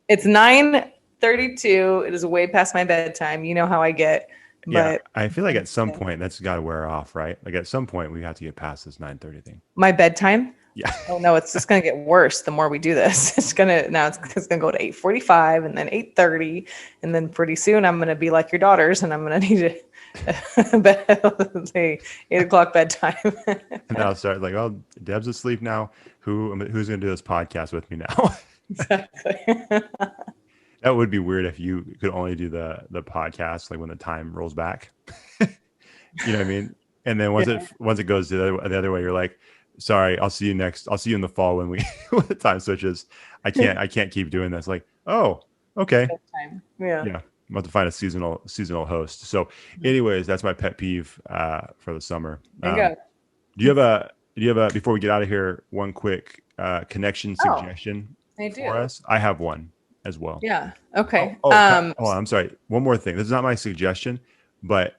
it's 9:32. It is way past my bedtime. You know how I get. Yeah, But I feel like at some point that's got to wear off, right? Like at some point we have to get past this 9:30 thing. my bedtime. Yeah. Oh no, it's just gonna get worse the more we do this. It's gonna go to 8:45 and then 8:30, and then pretty soon I'm gonna be like your daughters, and I'm gonna need to say 8 o'clock bedtime. And then I'll start like, oh, Deb's asleep now. Who's gonna do this podcast with me now? Exactly. That would be weird if you could only do the podcast like when the time rolls back. You know what I mean? And then once it goes the other way, you're like, sorry, I'll see you in the fall when when the time switches. I can't keep doing this. Like, oh, okay. Bedtime. Yeah. I'm about to find a seasonal host. So anyways, that's my pet peeve for the summer. There you go. Do you have a before we get out of here, one quick connection suggestion for us? I have one as well. Yeah. Okay. I'm sorry. One more thing. This is not my suggestion, but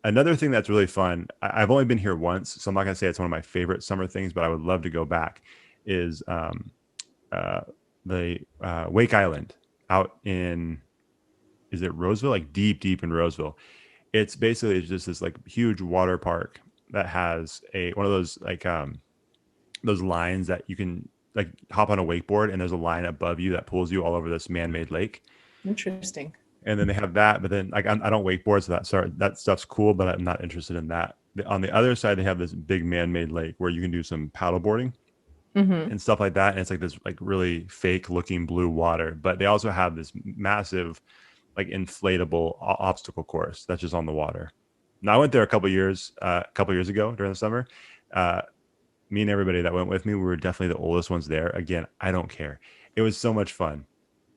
another thing that's really fun. I've only been here once, so I'm not gonna say it's one of my favorite summer things, but I would love to go back. Is the Wake Island out in, is it Roseville? Like deep in Roseville. It's basically just this like huge water park that has one of those like those lines that you can like hop on a wakeboard, and there's a line above you that pulls you all over this man-made lake. Interesting. And then they have that, but then like I don't wakeboard, so that stuff's cool, but I'm not interested in that. On the other side, they have this big man-made lake where you can do some paddle boarding and stuff like that. And it's like this like really fake looking blue water, but they also have this massive like inflatable obstacle course that's just on the water. Now I went there a couple years ago during the summer. Me and everybody that went with me, we were definitely the oldest ones there. Again, I don't care. It was so much fun.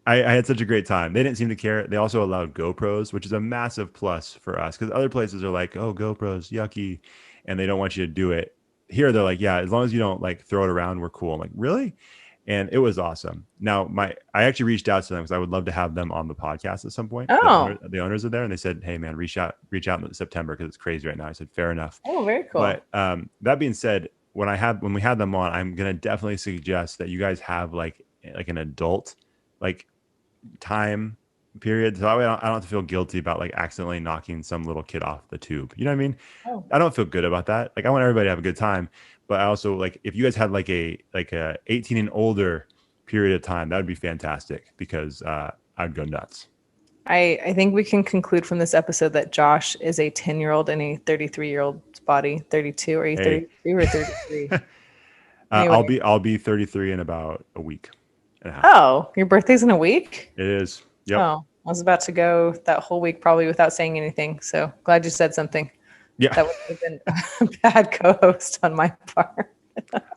I had such a great time. They didn't seem to care. They also allowed GoPros, which is a massive plus for us because other places are like, oh, GoPros, yucky, and they don't want you to do it. Here, they're like, yeah, as long as you don't like throw it around, we're cool. I'm like, really? And it was awesome. Now, I actually reached out to them because I would love to have them on the podcast at some point. Oh. The owners are there, and they said, hey, man, reach out in September because it's crazy right now. I said, fair enough. Oh, very cool. But that being said, when we had them on, I'm gonna definitely suggest that you guys have like an adult like time period, so I don't have to feel guilty about like accidentally knocking some little kid off the tube. You know what I mean? Oh. I don't feel good about that. Like I want everybody to have a good time, but I also like if you guys had like a 18 and older period of time, that would be fantastic because I'd go nuts. I think we can conclude from this episode that Josh is a 10-year-old in a 33-year-old's body. 32? Are you 32 or 33? Anyway. I'll be 33 in about a week and a half. Oh, your birthday's in a week? It is. Yep. Oh, I was about to go that whole week probably without saying anything. So glad you said something. Yeah. That would have been a bad co-host on my part.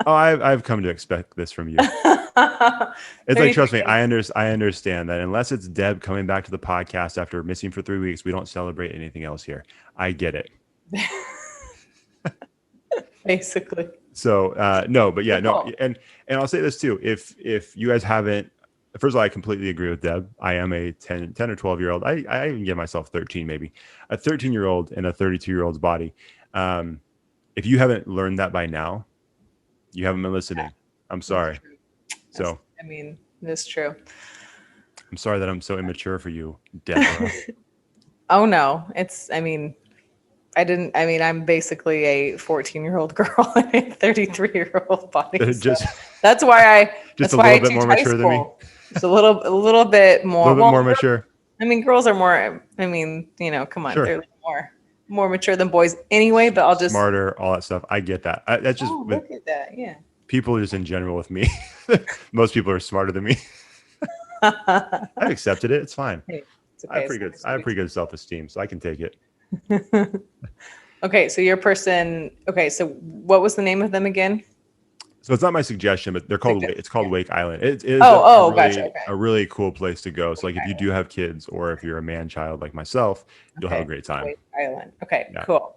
Oh, I've come to expect this from you. It's like, trust me, I understand that unless it's Deb coming back to the podcast after missing for 3 weeks, we don't celebrate anything else here. I get it. Basically. So no, but yeah, no, and I'll say this too. If you guys haven't, first of all, I completely agree with Deb. I am a 10 or 12-year-old. I even give myself 13, maybe a 13-year-old in a 32-year-old's body. If you haven't learned that by now, you haven't been listening. I'm sorry. So I mean, it's true. I'm sorry that I'm so immature for you, Deborah. Oh no, I'm basically a 14-year-old girl in a 33-year-old body. That's why I just a little bit more mature than me. Just a little bit more. More mature. I mean, girls are more. I mean, come on, sure. They're more mature than boys anyway. But I'll just smarter, all that stuff. I get that. That's just look at that. Yeah. People just in general with me. Most people are smarter than me. I've accepted it. It's fine. Hey, it's okay. I have pretty good self-esteem, so I can take it. Okay, so your person. Okay, so what was the name of them again? So it's not my suggestion, but it's called Wake Island. It is gotcha. Okay. A really cool place to go. So like if you do have kids or if you're a man child like myself, you'll have a great time. Wake Island. Okay, yeah. Cool.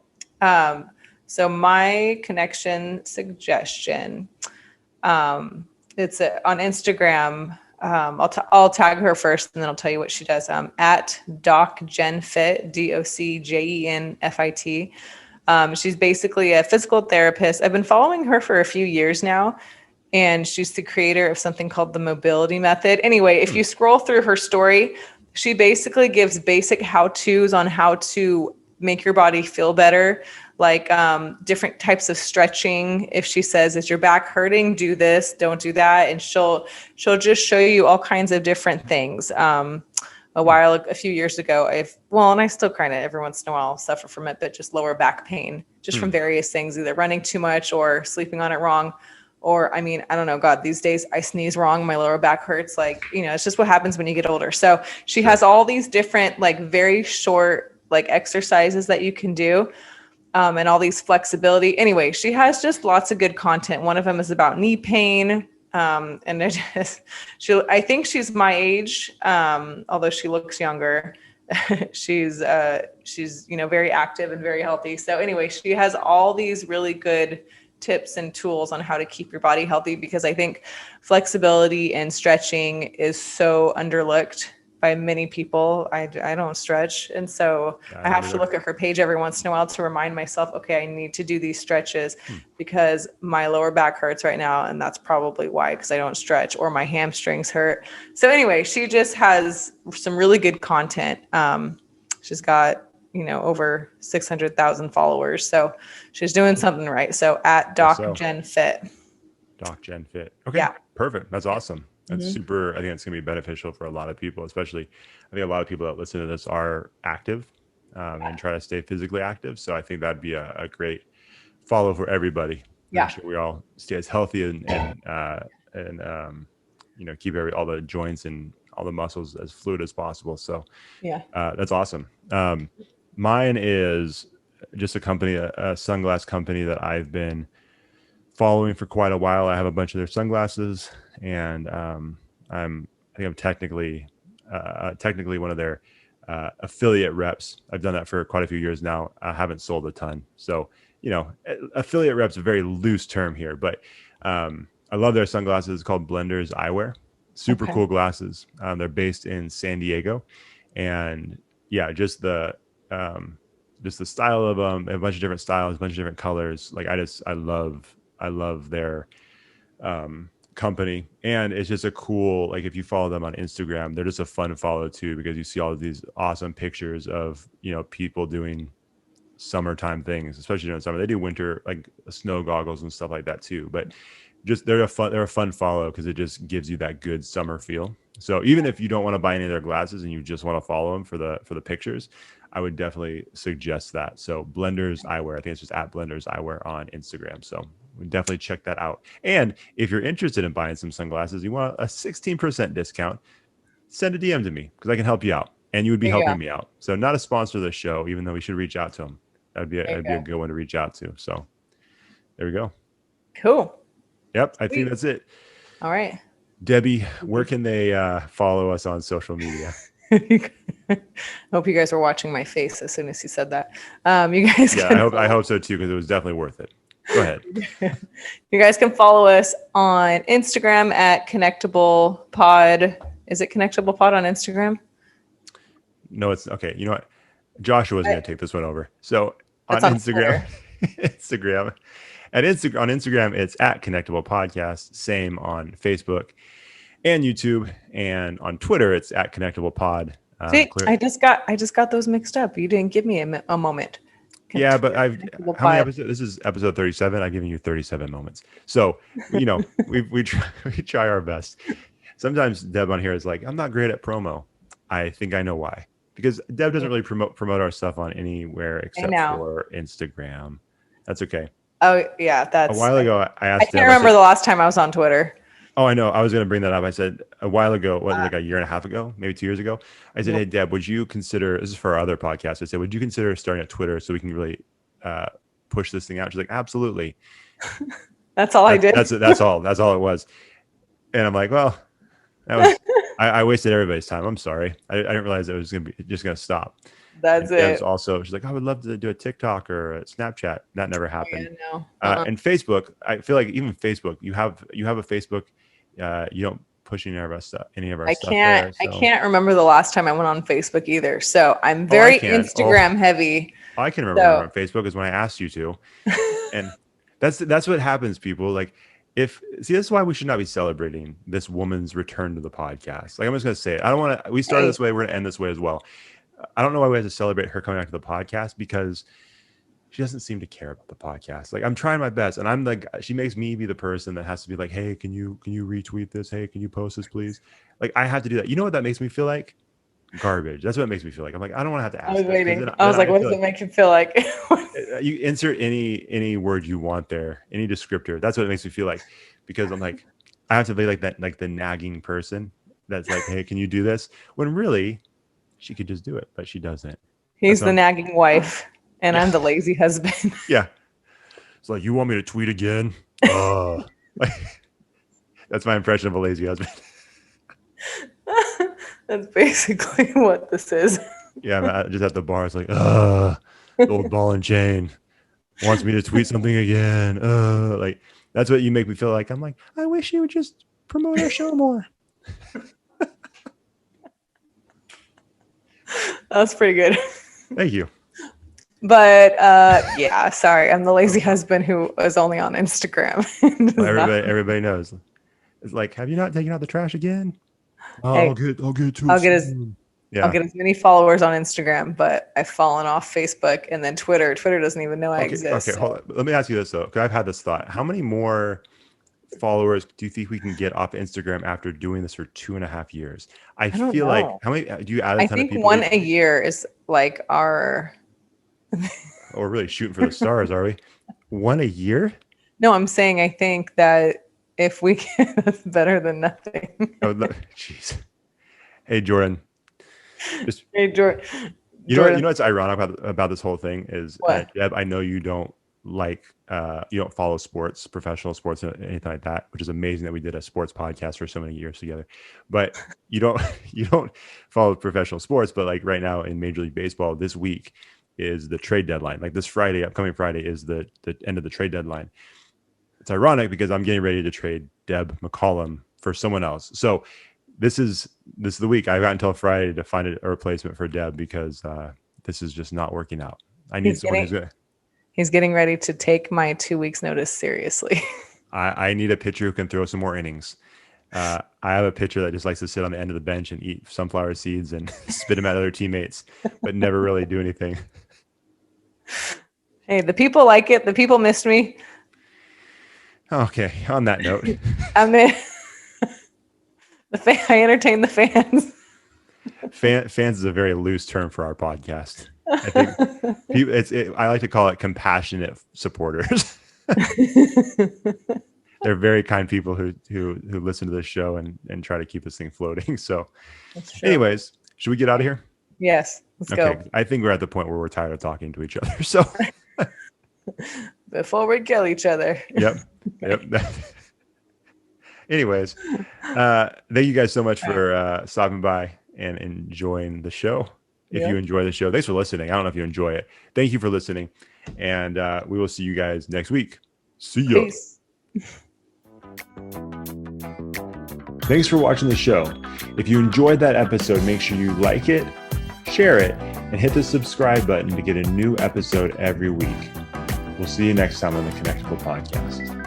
So my connection suggestion, it's on Instagram. I'll tag her first and then I'll tell you what she does. At DocJenFit, DocJenFit. She's basically a physical therapist. I've been following her for a few years now, and she's the creator of something called the mobility method. Anyway, if you scroll through her story, she basically gives basic how-tos on how to make your body feel better, like different types of stretching. If she says, is your back hurting, do this, don't do that. And she'll just show you all kinds of different things. A few years ago, and I still kind of every once in a while suffer from it, but just lower back pain, just from various things, either running too much or sleeping on it wrong. Or, I don't know, God, these days I sneeze wrong, my lower back hurts. It's just what happens when you get older. So she has all these different, very short, exercises that you can do, and all these flexibility. Anyway, she has just lots of good content. One of them is about knee pain. And I think she's my age, although she looks younger. she's very active and very healthy. So anyway, she has all these really good tips and tools on how to keep your body healthy, because I think flexibility and stretching is so underlooked by many people. I don't stretch. And so I have to look at her page every once in a while to remind myself, okay, I need to do these stretches because my lower back hurts right now. And that's probably why, because I don't stretch, or my hamstrings hurt. So anyway, she just has some really good content. She's got, over 600,000 followers. So she's doing something right. So at DocGenFit. DocGenFit. Okay. Yeah. Perfect. That's awesome. That's super. I think it's going to be beneficial for a lot of people, especially I think a lot of people that listen to this are active and try to stay physically active. So I think that'd be a great follow for everybody. Yeah. Make sure we all stay as healthy and keep all the joints and all the muscles as fluid as possible. So that's awesome. Mine is just a sunglass company that I've been following for quite a while. I have a bunch of their sunglasses, and I think I'm technically one of their affiliate reps. I've done that for quite a few years now. I haven't sold a ton. So, affiliate reps is a very loose term here, but I love their sunglasses. It's called Blenders Eyewear. Super cool glasses. They're based in San Diego, and just the style of them, a bunch of different styles, a bunch of different colors. I love their company, and it's just a cool, if you follow them on Instagram, they're just a fun follow too, because you see all of these awesome pictures of, people doing summertime things, especially during summer. They do winter, snow goggles and stuff like that too, but just they're a fun follow because it just gives you that good summer feel. So even if you don't want to buy any of their glasses and you just want to follow them for the pictures, I would definitely suggest that. So Blenders Eyewear, I think it's just at Blenders Eyewear on Instagram. So we definitely check that out. And if you're interested in buying some sunglasses, you want a 16% discount, send a DM to me because I can help you out, and you would be helping me out. So not a sponsor of the show, even though we should reach out to them. That'd be a good one to reach out to. So there we go. Cool. Yep. I think that's it. All right. Debbie, where can they follow us on social media? I hope you guys were watching my face as soon as you said that. You guys. Yeah, I hope so too, because it was definitely worth it. Go ahead. You guys can follow us on Instagram at Connectable Pod. Is it Connectable Pod on Instagram? No, it's okay. You know what? Joshua's going to take this one over. So on Instagram, on Instagram, it's at Connectable Podcast. Same on Facebook and YouTube, and on Twitter, it's at Connectable Pod. See, I just got those mixed up. You didn't give me a moment. Yeah, but how many episodes? This is episode 37. I've given you 37 moments. So, we try our best. Sometimes Deb on here is like, I'm not great at promo. I think I know why. Because Deb doesn't really promote our stuff on anywhere except for Instagram. That's okay. Oh, yeah. A while ago, I asked Deb. I can't remember the last time I was on Twitter. Oh, I know. I was going to bring that up. I said a while ago, a year and a half ago, maybe 2 years ago, I said, Hey, Deb, would you consider, this is for our other podcast, I said, would you consider starting a Twitter so we can really push this thing out? She's like, absolutely. That's all I did. That's all it was. And I'm like, well, that was, I wasted everybody's time. I'm sorry. I didn't realize it was going to stop. That's it. Deb's also, she's like, I would love to do a TikTok or a Snapchat. That never happened. Yeah, no. And Facebook, I feel like even Facebook, you have a Facebook. You don't push any of our stuff. I can't remember the last time I went on Facebook either. So I'm very Instagram heavy. I can remember on Facebook is when I asked you to, and that's what happens. People, like, this is why we should not be celebrating this woman's return to the podcast. Like, I'm just going to say it. I don't want to, we started this way. We're going to end this way as well. I don't know why we have to celebrate her coming back to the podcast, because she doesn't seem to care about the podcast. Like, I'm trying my best, and I'm like, she makes me be the person that has to be like, hey, can you retweet this? Hey, can you post this, please? Like, I have to do that. You know what that makes me feel like? Garbage. That's what it makes me feel like. I'm like, I don't want to have to ask. I was waiting. I was like, what does it make you feel like? You insert any word you want there, any descriptor. That's what it makes me feel like, because I'm like, I have to be like that, like the nagging person that's like, hey, can you do this? When really, she could just do it, but she doesn't. He's the nagging wife, and I'm the lazy husband. Yeah. It's like, you want me to tweet again? Like, that's my impression of a lazy husband. That's basically what this is. Yeah, I'm just at the bar. It's like, the old ball and chain wants me to tweet something again. Like, that's what you make me feel like. I'm like, I wish you would just promote our show more. That's pretty good. Thank you. But yeah, sorry, I'm the lazy husband who is only on Instagram. Well, everybody knows. It's like, have you not taken out the trash again? Oh, Hey, I'll get to I'll it get soon. I'll get as many followers on Instagram, but I've fallen off Facebook and then Twitter. Twitter doesn't even know I exist. Okay, hold on. Let me ask you this though, because I've had this thought. How many more followers do you think we can get off Instagram after doing this for 2.5 years? I don't feel know. like, how many do you add? I think one a year is like our. Oh, we're really shooting for the stars, are we? One a year? No, I'm saying I think that if we can, that's better than nothing. Oh, jeez. Hey, Jordan. Hey, Jordan. You know what's ironic about this whole thing is, Deb, I know you don't like, you don't follow sports, professional sports, or anything like that, which is amazing that we did a sports podcast for so many years together. But you don't follow professional sports. But like right now in Major League Baseball, this week is the trade deadline. Like this Friday, upcoming Friday, is the end of the trade deadline. It's ironic because I'm getting ready to trade Deb McCollum for someone else. So this is the week. I've got until Friday to find a replacement for Deb, because this is just not working out. I need someone who's good. He's getting ready to take my 2 weeks notice seriously. I need a pitcher who can throw some more innings. I have a pitcher that just likes to sit on the end of the bench and eat sunflower seeds and spit them at other teammates, but never really do anything. Hey, the people like it. The people missed me. Okay. On that note, I entertain the fans. Fans is a very loose term for our podcast. I think I like to call it compassionate supporters. They're very kind people who listen to this show and try to keep this thing floating. So, anyways, should we get out of here? Yes, let's go. I think we're at the point where we're tired of talking to each other. So, before we kill each other. Yep. Anyways, thank you guys so much for stopping by and enjoying the show. If you enjoy the show, thanks for listening. I don't know if you enjoy it. Thank you for listening. And we will see you guys next week. See ya. Peace. Thanks for watching the show. If you enjoyed that episode, make sure you like it, share it, and hit the subscribe button to get a new episode every week. We'll see you next time on the Connectable podcast.